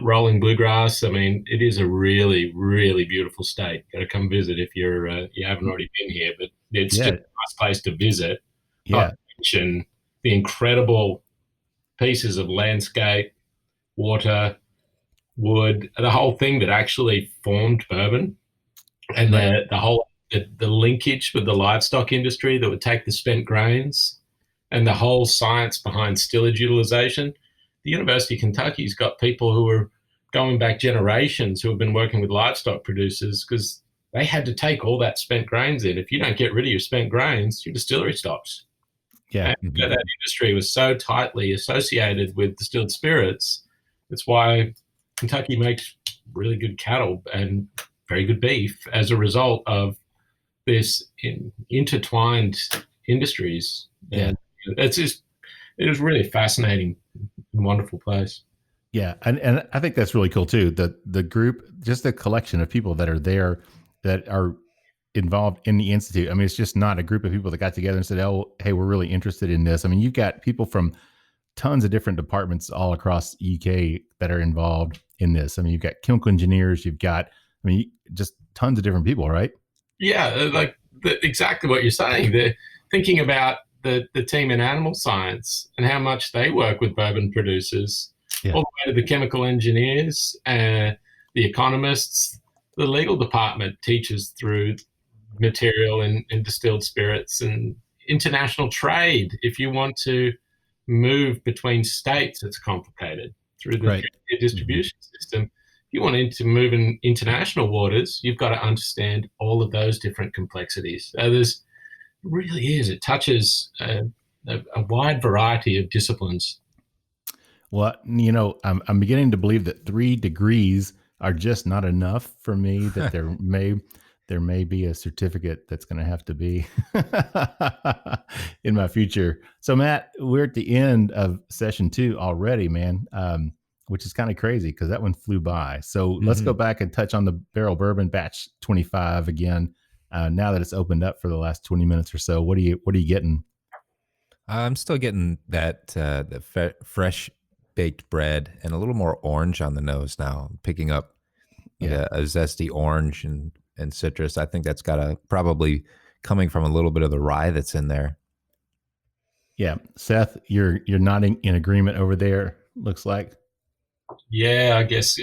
rolling bluegrass, it is a really, really beautiful state. Got to come visit if you haven't already been here. But it's just a nice place to visit. Yeah. And the incredible pieces of landscape, water, wood, the whole thing that actually formed bourbon, and the linkage with the livestock industry that would take the spent grains, and the whole science behind stillage utilization. The University of Kentucky's got people who are going back generations who have been working with livestock producers because they had to take all that spent grains in. If you don't get rid of your spent grains, your distillery stops. Yeah. And that industry was so tightly associated with distilled spirits. That's why Kentucky makes really good cattle and very good beef as a result of this intertwined industries. Yeah. And it was really a fascinating and wonderful place. Yeah. And I think that's really cool too. The group, just the collection of people that are there that are involved in the Institute. It's just not a group of people that got together and said, oh, hey, we're really interested in this. You've got people from tons of different departments all across UK that are involved in this. You've got chemical engineers, you've got, just tons of different people, right? Yeah, exactly what you're saying. They're thinking about the team in animal science and how much they work with bourbon producers, all the way to the chemical engineers, the economists, the legal department teaches through material and distilled spirits, and international trade. If you want to move between states, it's complicated through the Right. distribution system. If you want to move in international waters, you've got to understand all of those different complexities. So it touches a wide variety of disciplines. Well, I'm beginning to believe that 3 degrees are just not enough for me, that there may be a certificate that's going to have to be in my future. So Matt, we're at the end of session 2 already, man, which is kind of crazy because that one flew by. So let's go back and touch on the Barrell Bourbon batch 25 again. Now that it's opened up for the last 20 minutes or so, what are you getting? I'm still getting that the fresh baked bread and a little more orange on the nose now. I'm picking up a zesty orange and citrus. I think that's probably coming from a little bit of the rye that's in there. Yeah, Seth, you're nodding in agreement over there. Looks like. Yeah, I guess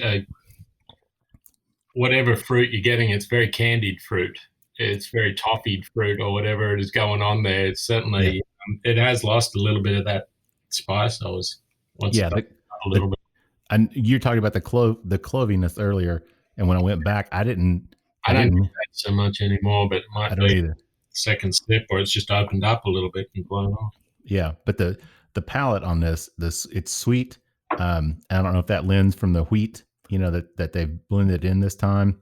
whatever fruit you're getting, it's very candied fruit. It's very toffeed fruit or whatever is going on there. It's certainly it has lost a little bit of that spice. I was once a little bit. And you're talking about the cloviness earlier, and when I went back, I don't get that so much anymore, but it might be either. Second sip, or it's just opened up a little bit and blown off. Yeah, but the palate on this it's sweet. I don't know if that lends from the wheat, that they've blended in this time,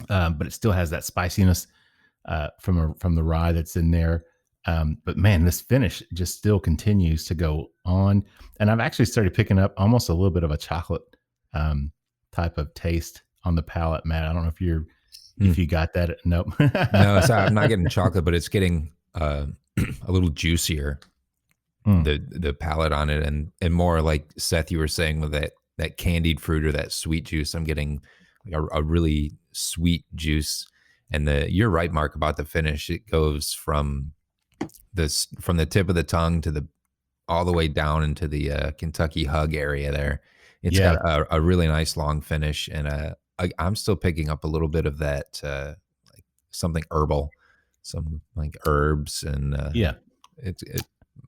but it still has that spiciness from the rye that's in there. But man, this finish just still continues to go on, and I've actually started picking up almost a little bit of a chocolate type of taste on the palate, Matt. I don't know if you got that. Nope. No, I'm not getting chocolate, but it's getting a little juicier. The palate on it, and more like Seth, you were saying with that candied fruit or that sweet juice. I'm getting like a really sweet juice. And you're right, Mark, about the finish. It goes from the tip of the tongue to all the way down into the Kentucky hug area there. It's got a really nice long finish, and I'm still picking up a little bit of that like something herbal, some like herbs, and it's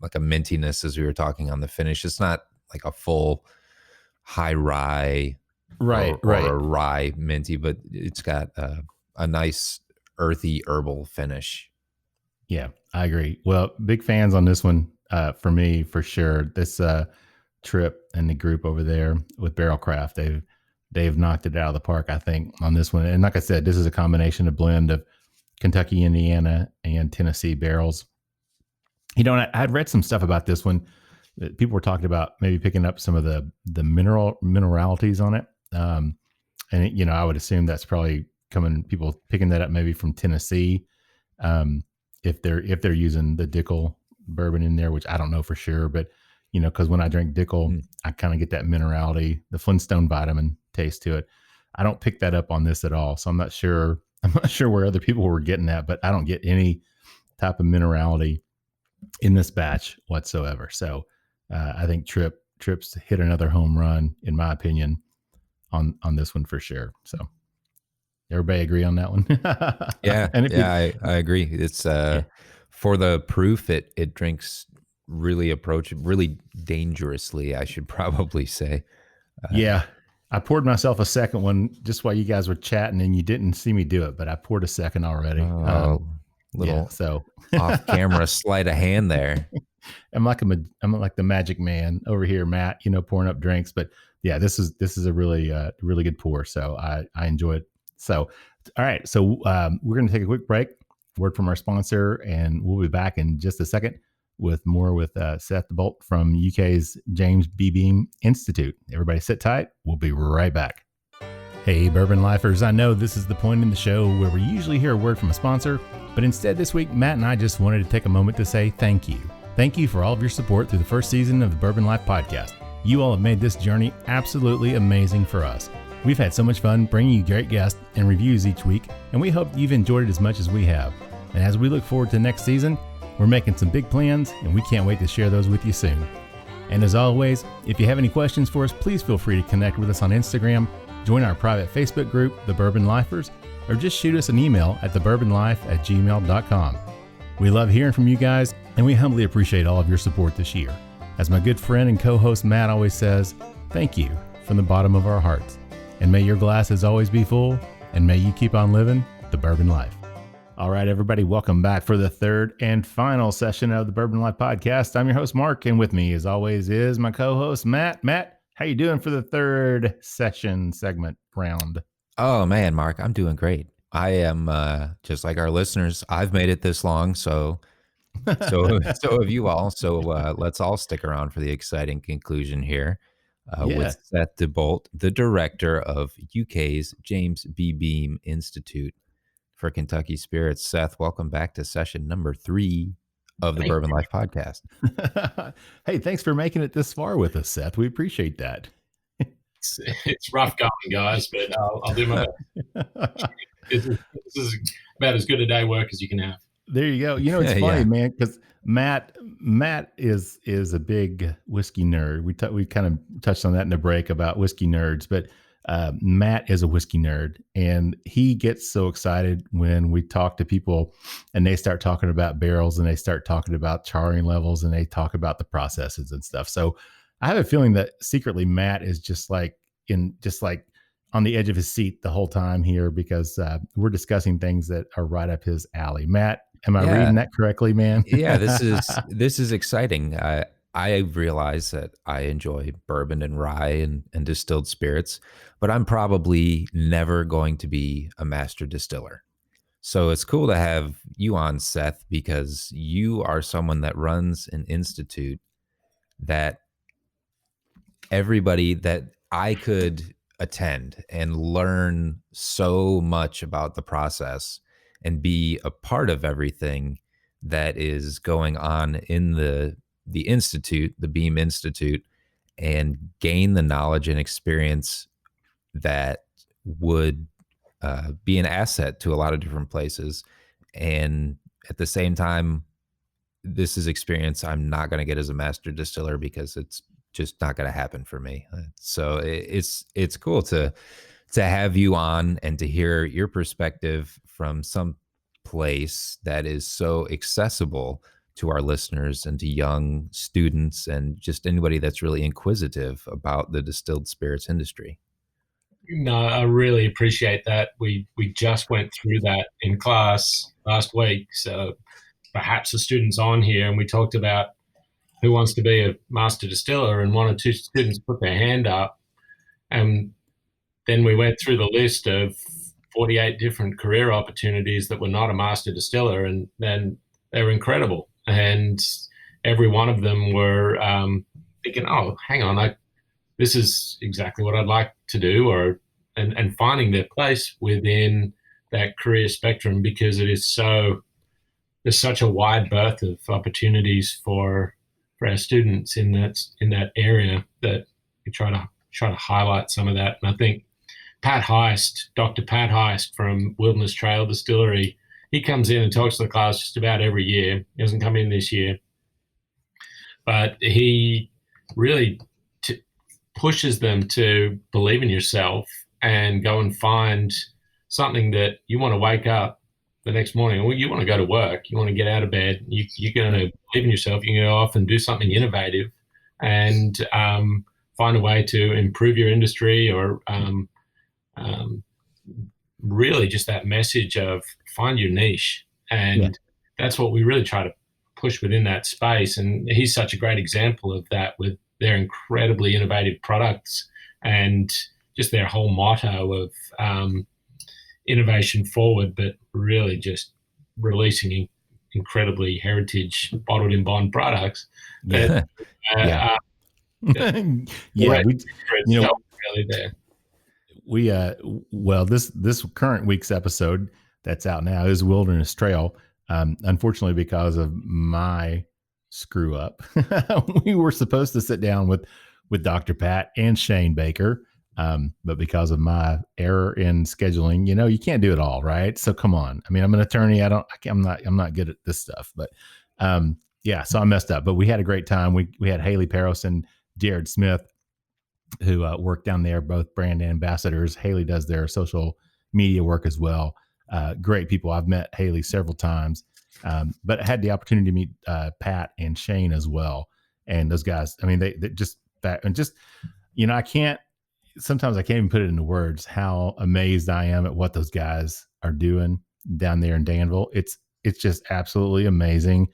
like a mintiness as we were talking on the finish. It's not like a full high rye, or a rye minty, but it's got a nice earthy herbal finish. Yeah, I agree. Well, big fans on this one for me, for sure. This trip and the group over there with Barrell Craft, they've knocked it out of the park, I think, on this one. And like I said, this is a combination, a blend of Kentucky, Indiana, and Tennessee barrels. I had read some stuff about this one. People were talking about maybe picking up some of the mineralities on it. And I would assume that's probably people picking that up maybe from Tennessee. If they're using the Dickel bourbon in there, which I don't know for sure, but because when I drink Dickel, I kind of get that minerality, the Flintstone vitamin taste to it. I don't pick that up on this at all. So I'm not sure where other people were getting that, but I don't get any type of minerality in this batch whatsoever. So I think Trips hit another home run, in my opinion, on this one for sure. So everybody agree on that one? Yeah. And I agree. It's for the proof, it drinks really dangerously, I should probably say. Yeah. I poured myself a second one just while you guys were chatting, and you didn't see me do it, but I poured a second already. Off camera sleight of hand there. I'm like the magic man over here, Matt, pouring up drinks. But yeah, this is a really good pour. So I enjoy it. So, all right. So we're going to take a quick break, word from our sponsor, and we'll be back in just a second with more with Seth DeBolt from UK's James B. Beam Institute. Everybody sit tight. We'll be right back. Hey, Bourbon Lifers. I know this is the point in the show where we usually hear a word from a sponsor, but instead this week, Matt and I just wanted to take a moment to say thank you. Thank you for all of your support through the first season of the Bourbon Life Podcast. You all have made this journey absolutely amazing for us. We've had so much fun bringing you great guests and reviews each week, and we hope you've enjoyed it as much as we have. And as we look forward to next season, we're making some big plans, and we can't wait to share those with you soon. And as always, if you have any questions for us, please feel free to connect with us on Instagram, join our private Facebook group, The Bourbon Lifers, or just shoot us an email at thebourbonlife@gmail.com. We love hearing from you guys, and we humbly appreciate all of your support this year. As my good friend and co-host Matt always says, thank you from the bottom of our hearts. And may your glasses always be full, and may you keep on living the bourbon life. All right, everybody, welcome back for the third and final session of the Bourbon Life Podcast. I'm your host, Mark, and with me, as always, is my co-host, Matt. Matt, how you doing for the third segment round? Oh, man, Mark, I'm doing great. I am just like our listeners. I've made it this long, so have you all. So let's all stick around for the exciting conclusion here with Seth DeBolt, the director of UK's James B. Beam Institute for Kentucky Spirits. Seth, welcome back to session number 3 of the Bourbon Life Podcast. Hey, thanks for making it this far with us, Seth. We appreciate that. It's rough going, guys, but I'll do my best. This is about as good a day work as you can have. There you go. You know, it's funny, man, because Matt is a big whiskey nerd. We kind of touched on that in the break about whiskey nerds, but Matt is a whiskey nerd, and he gets so excited when we talk to people and they start talking about barrels and they start talking about charring levels and they talk about the processes and stuff. So I have a feeling that secretly Matt is just like on the edge of his seat the whole time here because we're discussing things that are right up his alley. Matt, am I reading that correctly, man? Yeah, this is exciting. I realize that I enjoy bourbon and rye and distilled spirits, but I'm probably never going to be a master distiller. So it's cool to have you on, Seth, because you are someone that runs an institute that everybody that I could attend and learn so much about the process and be a part of everything that is going on in the institute, the Beam Institute, and gain the knowledge and experience that would be an asset to a lot of different places. And at the same time, this is experience I'm not going to get as a master distiller because it's just not going to happen for me. So it's cool to have you on and to hear your perspective from some place that is so accessible to our listeners and to young students and just anybody that's really inquisitive about the distilled spirits industry. No, I really appreciate that. We just went through that in class last week. So perhaps the students on here, and we talked about who wants to be a master distiller, and 1 or 2 students put their hand up. And then we went through the list of 48 different career opportunities that were not a master distiller, and then they were incredible. And every one of them were thinking, oh, hang on, this is exactly what I'd like to do, and finding their place within that career spectrum, because there's such a wide berth of opportunities for our students in that area that we try to highlight some of that. And I think Dr. Pat Heist from Wilderness Trail Distillery, he comes in and talks to the class just about every year. He hasn't come in this year, but he really pushes them to believe in yourself and go and find something that you want to wake up the next morning. Well, you want to go to work, you want to get out of bed, you're going to believe in yourself, you can go off and do something innovative and find a way to improve your industry, or really just that message of find your niche. And that's what we really try to push within that space. And he's such a great example of that with their incredibly innovative products and just their whole motto of innovation forward, but really just releasing incredibly heritage bottled in bond products. Yeah. This current week's episode that's out now is Wilderness Trail. Unfortunately, because of my screw up, we were supposed to sit down with Dr. Pat and Shane Baker. But because of my error in scheduling, you can't do it all, right? So come on. I mean, I'm an attorney. I'm not good at this stuff, but so I messed up, but we had a great time. We had Haley Peros and Jared Smith, who work down there, both brand ambassadors. Haley does their social media work as well. Great people. I've met Haley several times, but I had the opportunity to meet Pat and Shane as well. And those guys, I mean, they just back and just, sometimes I can't even put it into words how amazed I am at what those guys are doing down there in Danville. It's just absolutely amazing.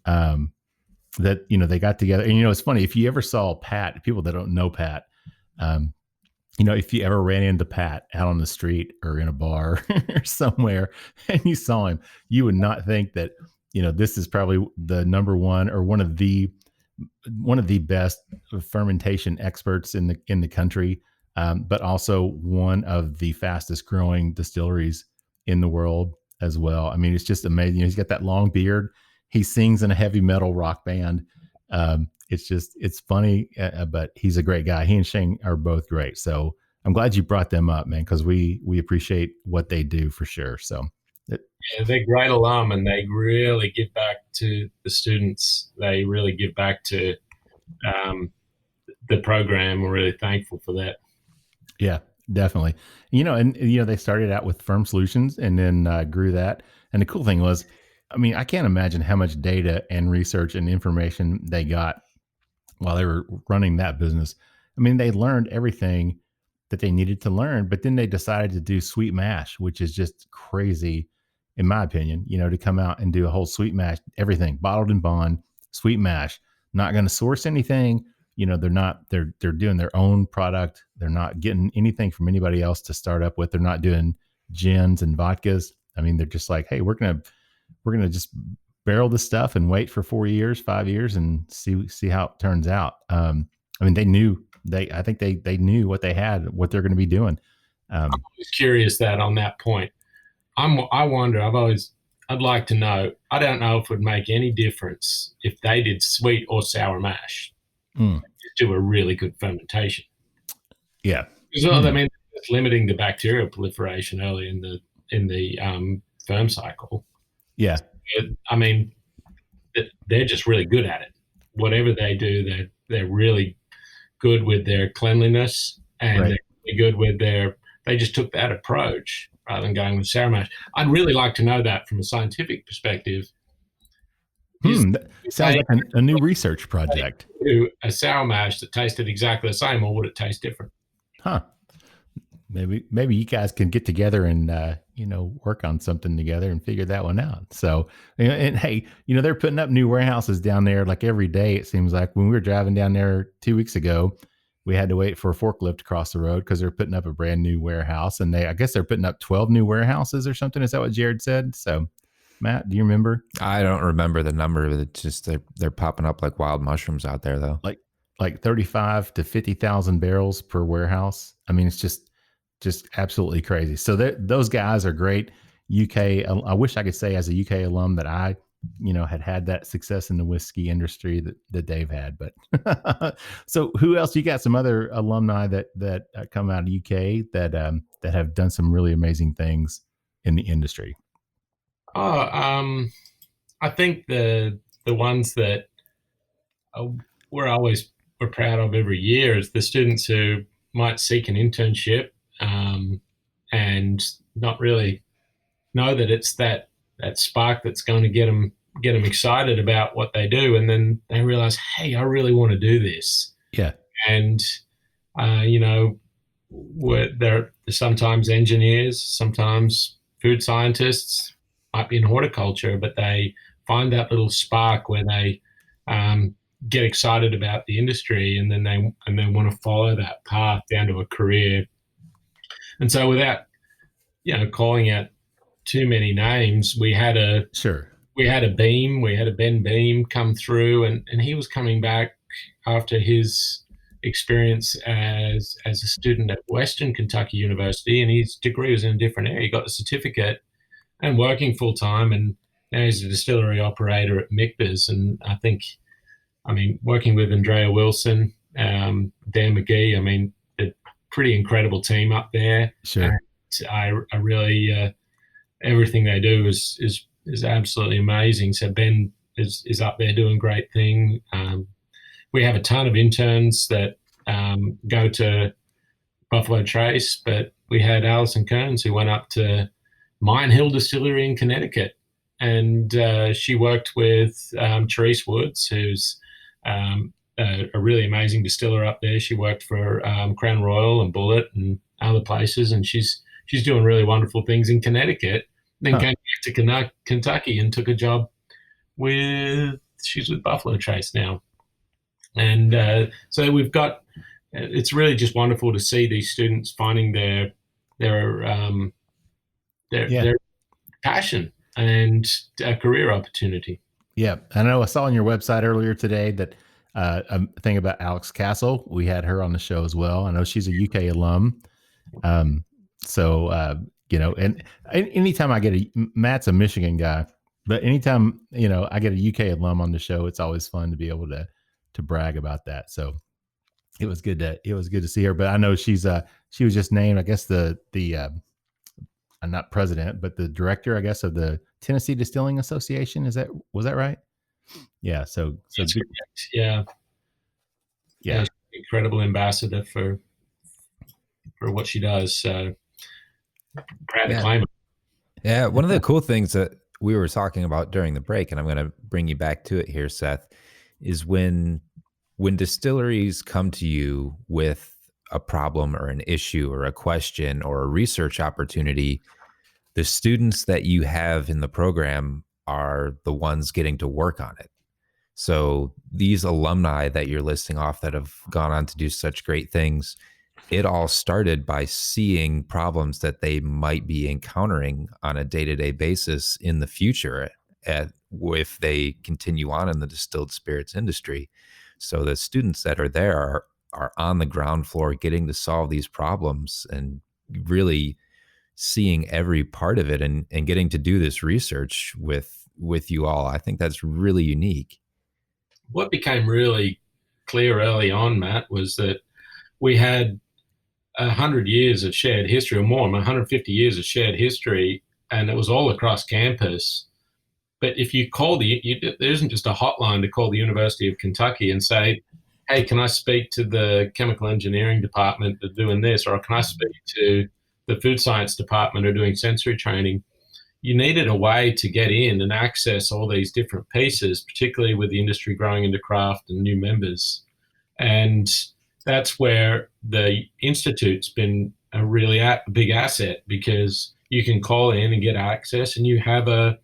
That, they got together, and, it's funny, if you ever saw Pat, people that don't know Pat, if you ever ran into Pat out on the street or in a bar or somewhere and you saw him, you would not think that, this is probably the number one or one of the best fermentation experts in the country. But also one of the fastest growing distilleries in the world as well. I mean, it's just amazing. He's got that long beard. He sings in a heavy metal rock band. It's funny, but he's a great guy. He and Shane are both great. So I'm glad you brought them up, man, because we appreciate what they do for sure. So they're great alum, and they really give back to the students. They really give back to the program. We're really thankful for that. Yeah, definitely. They started out with Firm Solutions and then grew that. And the cool thing was, I mean, I can't imagine how much data and research and information they got while they were running that business. I mean, they learned everything that they needed to learn, but then they decided to do sweet mash, which is just crazy, in my opinion, to come out and do a whole sweet mash, everything bottled in bond, sweet mash, not going to source anything. They're doing their own product. They're not getting anything from anybody else to start up with. They're not doing gins and vodkas. I mean, they're just like, hey, we're going to just barrel this stuff and wait for 4 years, 5 years and see how it turns out. I mean, I think they knew what they had, what they're going to be doing. I'm always curious that on that point. I wonder, I'd like to know, I don't know if it would make any difference if they did sweet or sour mash. Just do a really good fermentation. Yeah. Because, I mean, it's limiting the bacterial proliferation early in the ferm cycle. Yeah. I mean, they're just really good at it. Whatever they do, they're really good with their cleanliness, and right. They're really good with they just took that approach rather than going with sour mash. I'd really like to know that from a scientific perspective. That sounds like a new research project. Do a sour mash that tasted exactly the same, or would it taste different? Huh. Maybe you guys can get together and work on something together and figure that one out. So, and hey, they're putting up new warehouses down there like every day. It seems like when we were driving down there 2 weeks ago, we had to wait for a forklift to cross the road because they're putting up a brand new warehouse, and I guess they're putting up 12 new warehouses or something. Is that what Jared said? So, Matt, do you remember? I don't remember the number. It's just they're popping up like wild mushrooms out there, though. Like 35 to 50,000 barrels per warehouse. I mean, it's just absolutely crazy. So those guys are great. UK. I wish I could say as a UK alum that I, had that success in the whiskey industry that they've had. But so who else? You got some other alumni that come out of UK that have done some really amazing things in the industry. I think the ones that we're proud of every year is the students who might seek an internship and not really know that it's that spark that's going to get them excited about what they do, and then they realize, hey, I really want to do this. Yeah. And they're sometimes engineers, sometimes food scientists, might be in horticulture, but they find that little spark where they get excited about the industry, and then they want to follow that path down to a career. And so, without calling out too many names, we had a Ben Beam come through, and he was coming back after his experience as a student at Western Kentucky University, and his degree was in a different area. He got a certificate and working full time, and now he's a distillery operator at McBiz. And working with Andrea Wilson, Dan McGee, a pretty incredible team up there. Sure. And I really everything they do is absolutely amazing. So Ben is up there doing great thing. We have a ton of interns that go to Buffalo Trace, but we had Alison Kearns who went up to Mine Hill Distillery in Connecticut, and she worked with Therese Woods, who's a really amazing distiller up there. She worked for Crown Royal and Bullet and other places, and she's doing really wonderful things in Connecticut. Then came back to Kentucky and took a job she's with Buffalo Trace now. And so we've got, it's really just wonderful to see these students finding their passion and a career opportunity. Yeah. I know I saw on your website earlier today that a thing about Alex Castle. We had her on the show as well. I know she's a UK alum. And anytime I get Matt's a Michigan guy, but anytime, I get a UK alum on the show, it's always fun to be able to brag about that. So it was good to see her, but I know she was just named, I guess the not president, but the director, I guess, of the Tennessee Distilling Association. Was that right? Yeah. So yeah. Incredible ambassador for what she does. Proud to claim it. Yeah. One of the cool things that we were talking about during the break, and I'm going to bring you back to it here, Seth, is when distilleries come to you with a problem or an issue or a question or a research opportunity, the students that you have in the program are the ones getting to work on it. So these alumni that you're listing off that have gone on to do such great things, it all started by seeing problems that they might be encountering on a day-to-day basis in the future if they continue on in the distilled spirits industry. So the students that are there are on the ground floor getting to solve these problems and really seeing every part of it and getting to do this research with you all. I think that's really unique. What became really clear early on, Matt, was that we had 100 years of shared history, or more, 150 years of shared history, and it was all across campus. But if you call there isn't just a hotline to call the University of Kentucky and say, hey, can I speak to the chemical engineering department that's doing this, or can I speak to the food science department or doing sensory training? You needed a way to get in and access all these different pieces, particularly with the industry growing into craft and new members. And that's where the Institute's been a really big asset, because you can call in and get access and you have a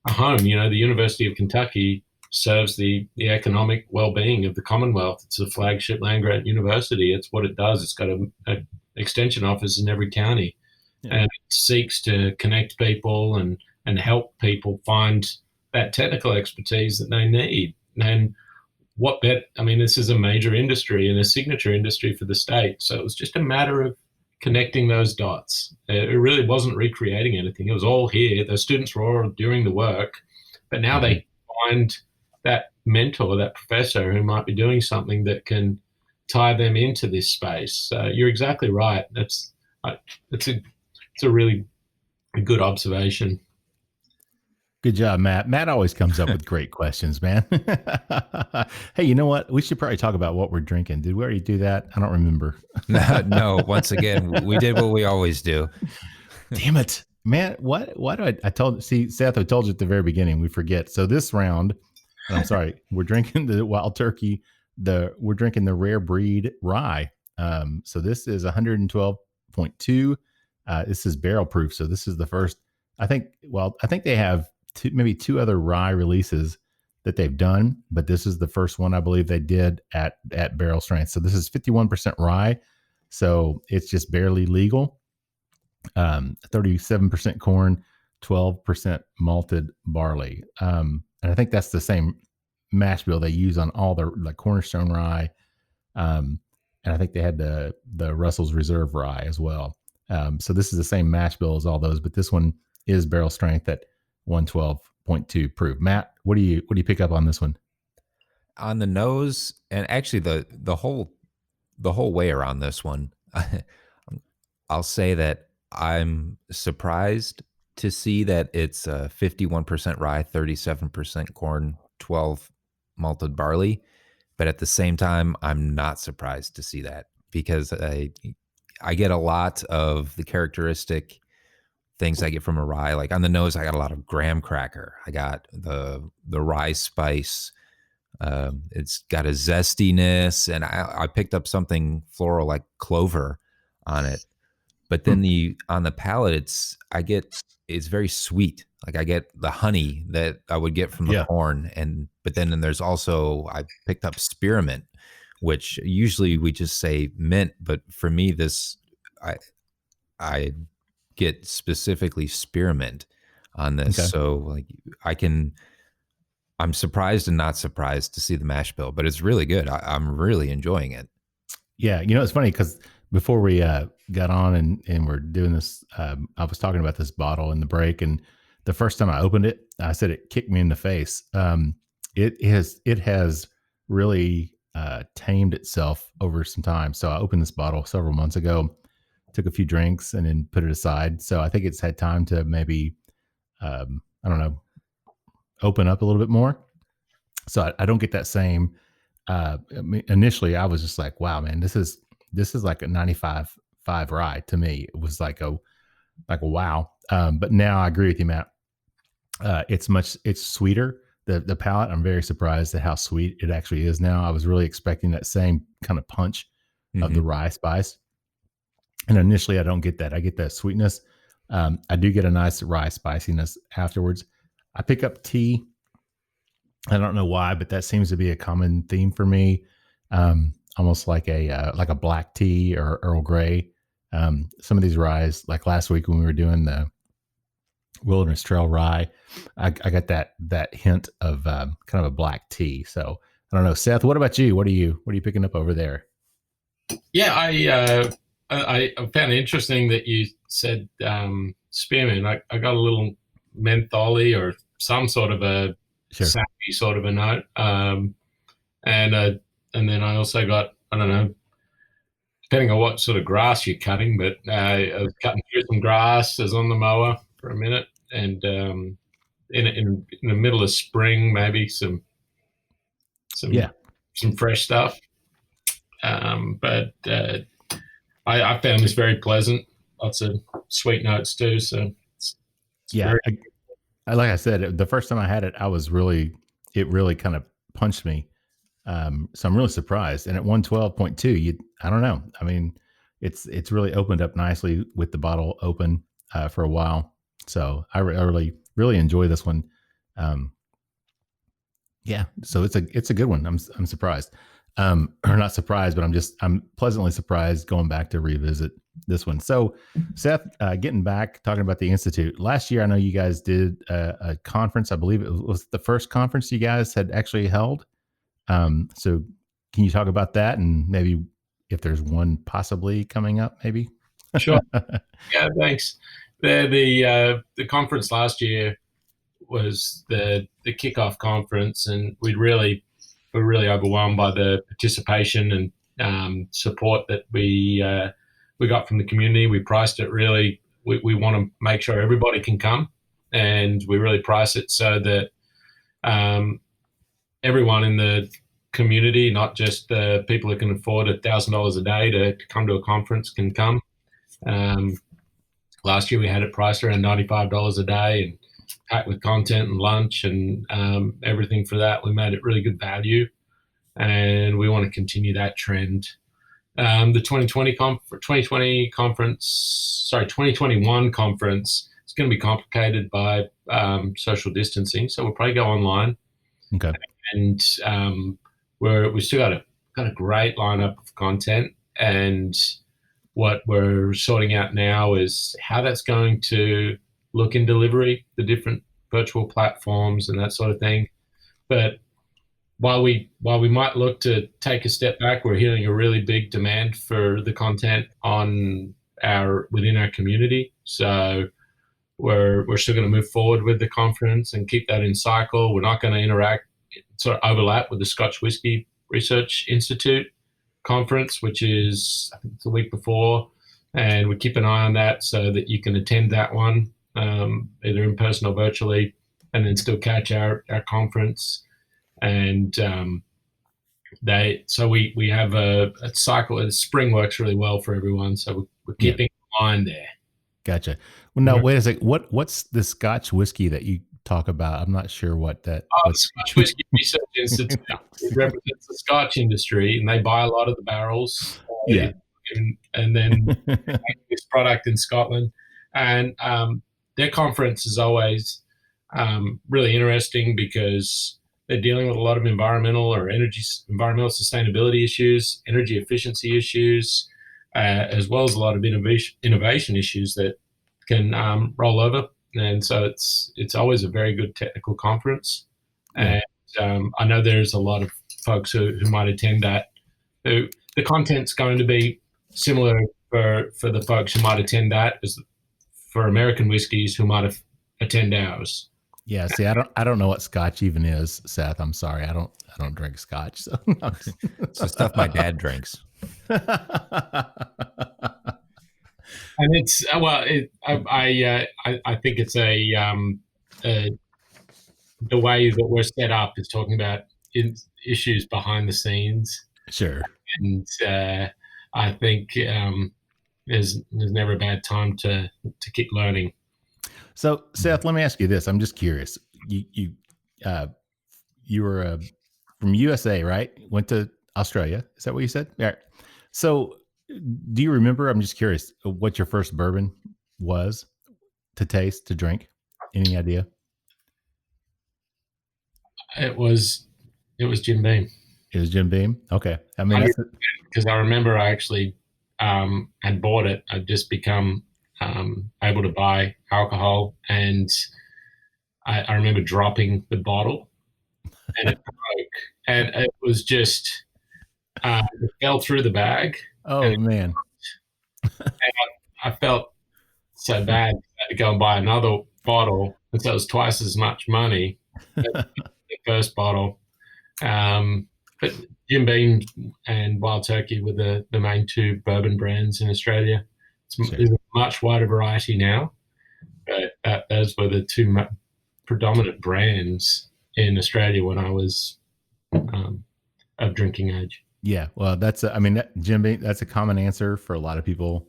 home. The University of Kentucky serves the economic well-being of the Commonwealth. It's a flagship land-grant university. It's what it does. It's got a extension office in every county. Yeah. And it seeks to connect people and help people find that technical expertise that they need. And this is a major industry and a signature industry for the state. So it was just a matter of connecting those dots. It really wasn't recreating anything. It was all here. The students were all doing the work, but now they find that mentor, that professor who might be doing something that can tie them into this space. You're exactly right. It's a really good observation. Good job, Matt. Matt always comes up with great questions, man. Hey, you know what? We should probably talk about what we're drinking. Did we already do that? I don't remember. No, once again, we did what we always do. Damn it, man. Why do Seth, I told you at the very beginning, we forget. So this round, I'm sorry, we're drinking the Wild Turkey. We're drinking the Rare Breed Rye. So this is 112.2. This is barrel proof. So this is the first, I think they have maybe two other rye releases that they've done, but this is the first one I believe they did at barrel strength. So this is 51% rye. So it's just barely legal. 37% corn, 12% malted barley. And I think that's the same mash bill they use on all the Cornerstone rye. And I think they had the Russell's Reserve rye as well. So this is the same mash bill as all those, but this one is barrel strength at 112.2 proof. Matt, what do you pick up on this one? On the nose, and actually the whole way around this one, I'll say that I'm surprised to see that it's 51% rye, 37% corn, 12 malted barley. But at the same time, I'm not surprised to see that, because I get a lot of the characteristic things I get from a rye. Like on the nose, I got a lot of graham cracker. I got the rye spice, It's got a zestiness, and I picked up something floral like clover on it. But then on the palate, it's very sweet. Like I get the honey that I would get from the corn, but then there's also, I picked up spearmint, which usually we just say mint, but for me I get specifically spearmint on this. Okay. So like I'm surprised and not surprised to see the mash bill, but it's really good. I'm really enjoying it. Yeah, it's funny because before we got on and we're doing this, I was talking about this bottle in the break, and the first time I opened it, I said it kicked me in the face. It has really tamed itself over some time. So I opened this bottle several months ago, took a few drinks, and then put it aside. So I think it's had time to maybe, I don't know, open up a little bit more. So I don't get that same. Initially, I was just like, "Wow, man, this is like a 95.5 rye to me." It was like a wow. But now I agree with you, Matt. It's sweeter. The palate, I'm very surprised at how sweet it actually is now. I was really expecting that same kind of punch of the rye spice, and initially I don't get that. I get that sweetness. I do get a nice rye spiciness afterwards. I pick up tea. I don't know why, but that seems to be a common theme for me. Almost like a black tea or Earl Grey. Some of these ryes, like last week when we were doing the Wilderness Trail rye, I got that hint of kind of a black tea. So I don't know, Seth. What about you? What are you picking up over there? Yeah, I found it interesting that you said spearmint. I got a little mentholy or some sort of a sappy sort of a note, and then I also got, I don't know, depending on what sort of grass you're cutting, but I was cutting through some grass. I was on the mower for a minute, and in the middle of spring, maybe some fresh stuff. But I found this very pleasant. Lots of sweet notes too. So like I said, the first time I had it, it really kind of punched me. So I'm really surprised. And at 112.2, I don't know. I mean, it's really opened up nicely with the bottle open for a while. So I really, really enjoy this one. So it's a good one. I'm surprised. Or not surprised, but I'm pleasantly surprised going back to revisit this one. So Seth, getting back, talking about the Institute. Last year, I know you guys did a conference. I believe it was the first conference you guys had actually held. So can you talk about that, and maybe if there's one possibly coming up, maybe? Sure. Yeah, thanks. The conference last year was the kickoff conference, and we were really overwhelmed by the participation and support that we got from the community. We priced it really. We want to make sure everybody can come, and we really price it so that everyone in the community, not just the people who can afford $1,000 a day to come to a conference, can come. Last year we had it priced around $95 a day and packed with content and lunch and everything for that. We made it really good value, and we want to continue that trend. The 2021 conference is going to be complicated by social distancing, so we'll probably go online. Okay. And we still got a great lineup of content, and what we're sorting out now is how that's going to look in delivery, the different virtual platforms and that sort of thing. But while we might look to take a step back, we're hearing a really big demand for the content within our community. So we're still going to move forward with the conference and keep that in cycle. We're not going to sort of overlap with the Scotch Whisky Research Institute conference, which is, I think, it's the week before, and we keep an eye on that so that you can attend that one, either in person or virtually, and then still catch our conference. And we have a cycle. Spring works really well for everyone, so we're keeping in line there. Gotcha. Well, now wait a second. What's the Scotch whiskey that you talk about. I'm not sure what that. The Scotch Whisky Research Institute represents the Scotch industry, and they buy a lot of the barrels. Yeah. And then make this product in Scotland. And their conference is always really interesting because they're dealing with a lot of environmental sustainability issues, energy efficiency issues, as well as a lot of innovation issues that can roll over. And so it's always a very good technical conference. Yeah. And I know there's a lot of folks who might attend that. The content's going to be similar for the folks who might attend that as for American whiskeys who might attend ours. Yeah, see, I don't know what Scotch even is, Seth. I'm sorry, I don't drink Scotch. So It's the stuff my dad drinks. And it's I think it's the way that we're set up is talking about issues behind the scenes. Sure. And I think there's never a bad time to keep learning. So, Seth, let me ask you this. I'm just curious. You were from USA, right? Went to Australia. Is that what you said? Yeah. So, do you remember? I'm just curious what your first bourbon was to taste, to drink. Any idea? It was Jim Beam. It was Jim Beam. Okay. I mean, because I remember I actually had bought it. I'd just become able to buy alcohol, and I remember dropping the bottle, and it broke, and it was just it fell through the bag. Oh man! And I felt so bad. I had to go and buy another bottle, and so it was twice as much money as the first bottle. But Jim Beam and Wild Turkey were the main two bourbon brands in Australia. There's a much wider variety now, but those were the two predominant brands in Australia when I was of drinking age. Yeah, well, Jim Beam, that's a common answer for a lot of people,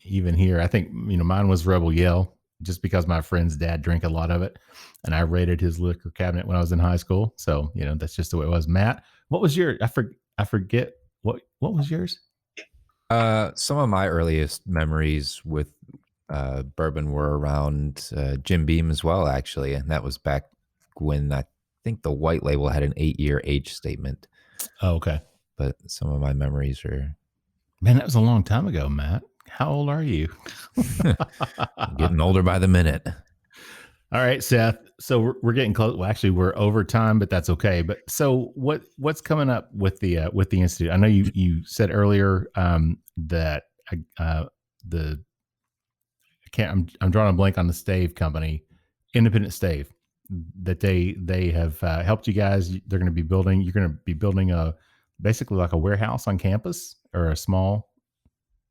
even here. I think, mine was Rebel Yell, just because my friend's dad drank a lot of it, and I raided his liquor cabinet when I was in high school. So, that's just the way it was. Matt, what was your? I forget what was yours? Some of my earliest memories with bourbon were around Jim Beam as well, actually, and that was back when I think the white label had an 8-year age statement. Oh, okay. But some of my memories are... Man, that was a long time ago, Matt. How old are you? Getting older by the minute. All right, Seth. So we're getting close. Well, actually, we're over time, but that's okay. But so what's coming up with the Institute? I know you said earlier that I'm drawing a blank on the stave company, Independent Stave, that they have helped you guys. You're going to be building basically like a warehouse on campus, or a small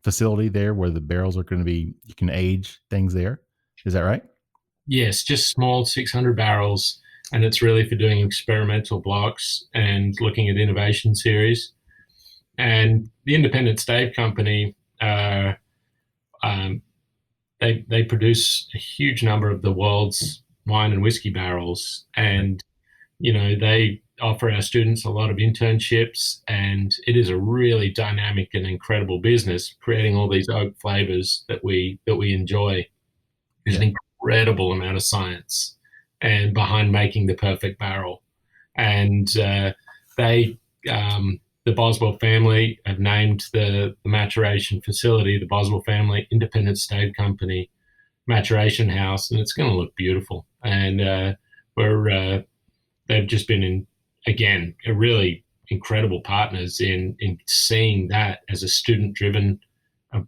facility there where the barrels are going to be, you can age things there. Is that right? Yes, just small 600 barrels. And it's really for doing experimental blocks and looking at innovation series. And the Independent Stave Company, they produce a huge number of the world's wine and whiskey barrels. And, they offer our students a lot of internships, and it is a really dynamic and incredible business, creating all these oak flavors that we enjoy. There's an incredible amount of science and behind making the perfect barrel. And the Boswell family have named the maturation facility the Boswell Family Independent Stave Company Maturation House, and it's going to look beautiful. And they've just been a really incredible partners in seeing that as a student-driven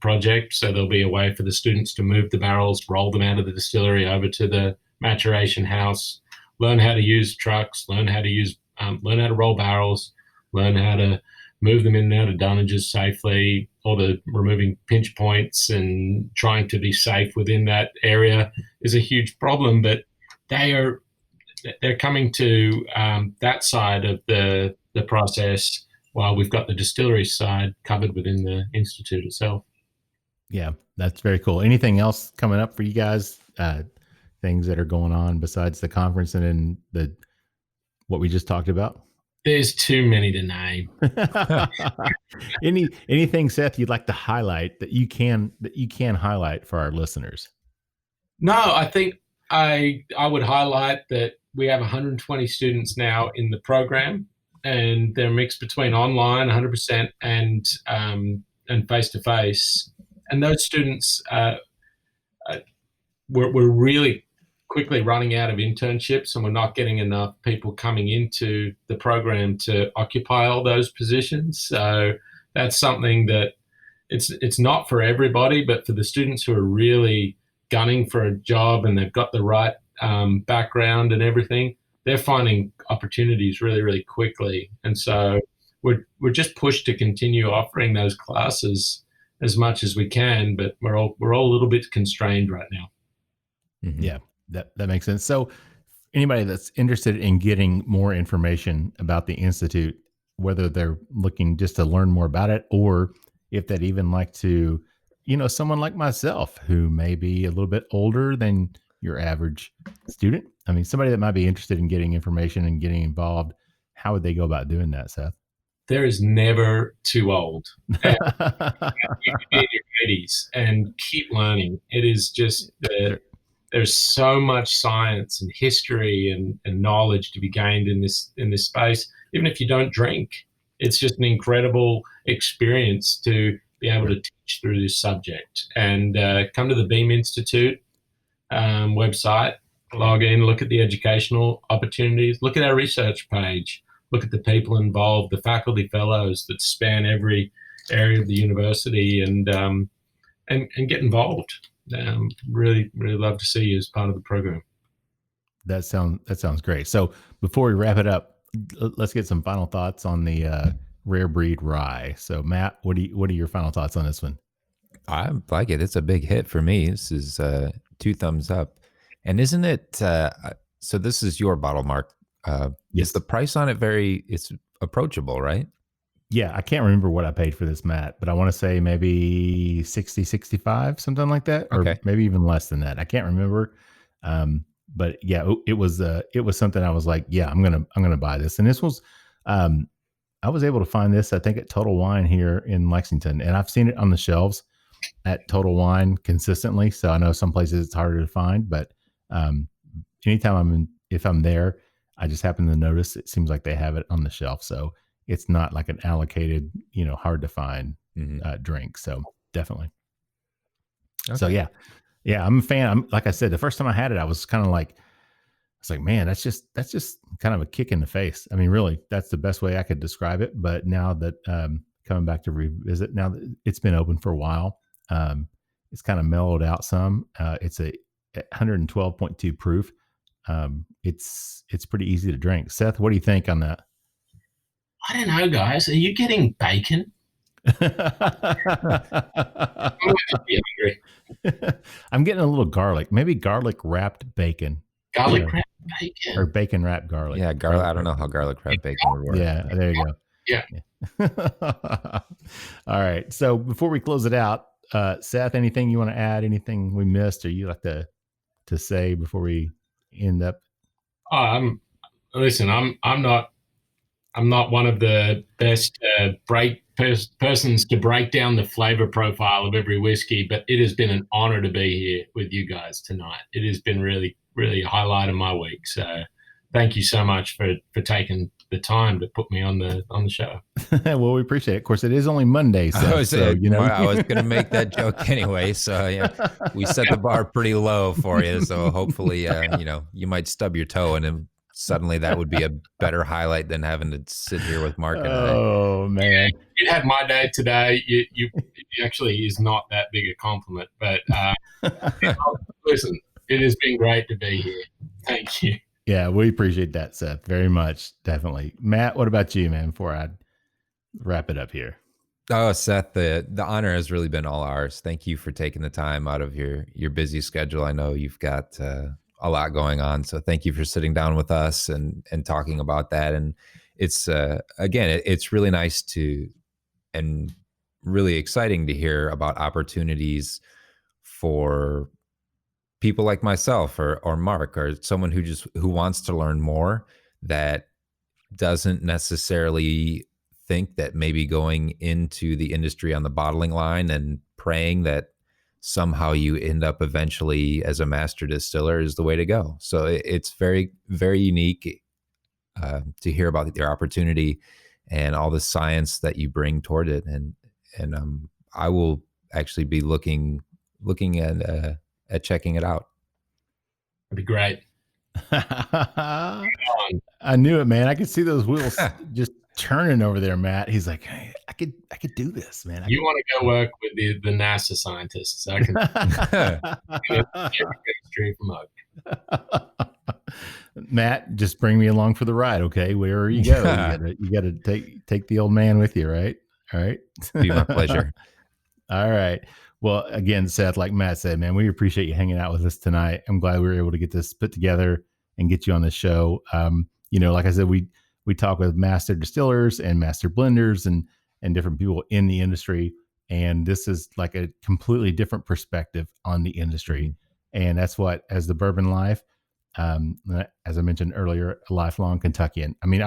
project. So there'll be a way for the students to move the barrels, roll them out of the distillery over to the maturation house, learn how to use trucks, learn how to roll barrels, learn how to move them in and out of dunnages safely, all the removing pinch points and trying to be safe within that area is a huge problem. But they're coming to that side of the process, while we've got the distillery side covered within the Institute itself. Yeah, that's very cool. Anything else coming up for you guys? things that are going on besides the conference and then what we just talked about? There's too many to name. Anything, Seth, you'd like to highlight that you can highlight for our listeners? No, I think I would highlight that we have 120 students now in the program, and they're mixed between online 100% and face-to-face. And those students, we're really quickly running out of internships, and we're not getting enough people coming into the program to occupy all those positions. So that's something that it's not for everybody, but for the students who are really gunning for a job and they've got the right background and everything, they're finding opportunities really, really quickly. And so we're just pushed to continue offering those classes as much as we can, but we're all a little bit constrained right now. Mm-hmm. Yeah, that makes sense. So anybody that's interested in getting more information about the Institute, whether they're looking just to learn more about it, or if they'd even like to, someone like myself who may be a little bit older than your average student. I mean, somebody that might be interested in getting information and getting involved, how would they go about doing that, Seth? There is never too old. And you can be in your 80s and keep learning. It is just there's so much science and history and knowledge to be gained in this space. Even if you don't drink, it's just an incredible experience to be able to teach through this subject. And come to the Beam Institute website, log in, look at the educational opportunities, look at our research page, look at the people involved, the faculty fellows that span every area of the university, and get involved. Really, really love to see you as part of the program. That sounds great. So before we wrap it up, let's get some final thoughts on the rare breed rye. So Matt, what are your final thoughts on this one? I like it. It's a big hit for me. This is 2 thumbs up. And isn't it? So this is your bottle, Mark. Yes. Is the price on it it's approachable, right? Yeah, I can't remember what I paid for this, Matt, but I want to say maybe 60, 65, something like that, or maybe even less than that. I can't remember. But yeah, it was something I was like, yeah, I'm gonna buy this. And this was, I was able to find this, I think, at Total Wine here in Lexington, and I've seen it on the shelves at Total Wine consistently. So I know some places it's harder to find, but anytime if I'm there, I just happen to notice it seems like they have it on the shelf. So it's not like an allocated, hard to find drink. So definitely. Okay. So yeah, I'm a fan. Like I said, the first time I had it, I was kind of like, man, that's just kind of a kick in the face. I mean, really, that's the best way I could describe it. But now that coming back to revisit, now that it's been open for a while, it's kind of mellowed out some. It's a 112.2 proof. It's pretty easy to drink. Seth, what do you think on that? I don't know, guys. Are you getting bacon? I'm getting a little garlic, maybe garlic wrapped bacon. Garlic wrapped bacon? Or bacon wrapped garlic. Yeah, garlic. I don't know how garlic wrapped bacon would work. Yeah, there you go. Yeah. All right. So before we close it out, Seth, anything you want to add? Anything we missed, or you like to say before we end up? Listen, I'm not one of the best persons to break down the flavor profile of every whiskey, but it has been an honor to be here with you guys tonight. It has been really, really a highlight of my week. So thank you so much for taking the time to put me on the show. Well, we appreciate it. Of course, it is only Monday, so I was going to make that joke anyway. So we set the bar pretty low for you. So hopefully, you might stub your toe, and then suddenly that would be a better highlight than having to sit here with Mark and I. Oh man, you had my day today. You actually is not that big a compliment, but listen, it has been great to be here. Thank you. Yeah, we appreciate that, Seth, very much. Definitely. Matt, what about you, man, before I wrap it up here? Oh, Seth, the honor has really been all ours. Thank you for taking the time out of your busy schedule. I know you've got a lot going on, so thank you for sitting down with us and talking about that. And it's again, it's really nice and really exciting to hear about opportunities for people like myself or Mark or someone who wants to learn more, that doesn't necessarily think that maybe going into the industry on the bottling line and praying that somehow you end up eventually as a master distiller is the way to go. So it's very, very unique to hear about your opportunity and all the science that you bring toward it. And I will actually be looking at checking it out. That'd be great. I knew it, man. I could see those wheels just turning over there, Matt. He's like, hey, I could do this, man. You want to go work with the NASA scientists? I can straight from Mug. Matt, just bring me along for the ride, okay? Wherever you go, you gotta take the old man with you, right? All right. Be my pleasure. All right. Well, again, Seth, like Matt said, man, we appreciate you hanging out with us tonight. I'm glad we were able to get this put together and get you on the show. Like I said, we talk with master distillers and master blenders and different people in the industry. And this is like a completely different perspective on the industry. And that's what, as the Bourbon Life, as I mentioned earlier, a lifelong Kentuckian. I mean,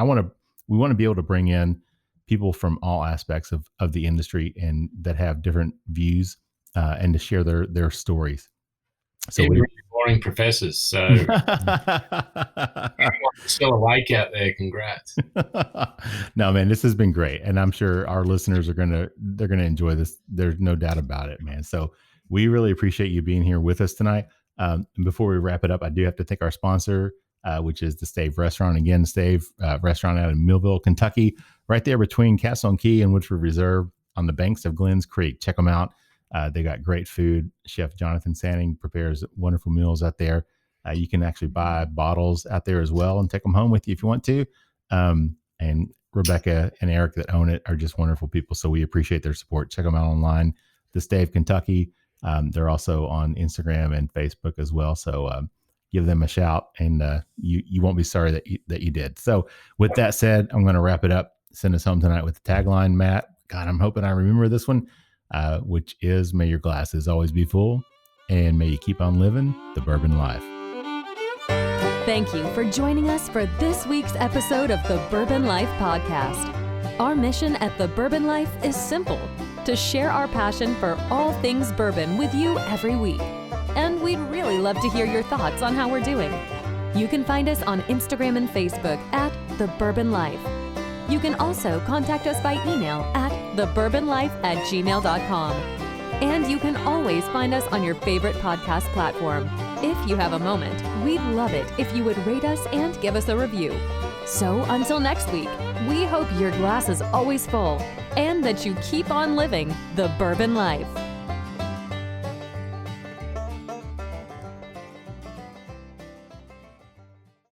we want to be able to bring in people from all aspects of the industry and that have different views and to share their stories. So really boring professors. So still awake out there. Congrats. No, man, this has been great. And I'm sure our listeners they're going to enjoy this. There's no doubt about it, man. So we really appreciate you being here with us tonight. And before we wrap it up, I do have to thank our sponsor, which is the Stave Restaurant. Again, Stave Restaurant out in Millville, Kentucky, right there between Castle and Key and Woodford Reserve on the banks of Glens Creek. Check them out. They got great food. Chef Jonathan Sanning prepares wonderful meals out there. You can actually buy bottles out there as well and take them home with you if you want to. And Rebecca and Eric that own it are just wonderful people. So we appreciate their support. Check them out online. The Stave Kentucky. They're also on Instagram and Facebook as well. So give them a shout, and you won't be sorry that you did. So with that said, I'm going to wrap it up. Send us home tonight with the tagline, Matt. God, I'm hoping I remember this one. Which is, may your glasses always be full, and may you keep on living the Bourbon Life. Thank you for joining us for this week's episode of the Bourbon Life Podcast. Our mission at the Bourbon Life is simple: to share our passion for all things bourbon with you every week. And we'd really love to hear your thoughts on how we're doing. You can find us on Instagram and Facebook at The Bourbon Life. You can also contact us by email at thebourbonlife@gmail.com. And you can always find us on your favorite podcast platform. If you have a moment, we'd love it if you would rate us and give us a review. So until next week, we hope your glass is always full and that you keep on living the Bourbon Life.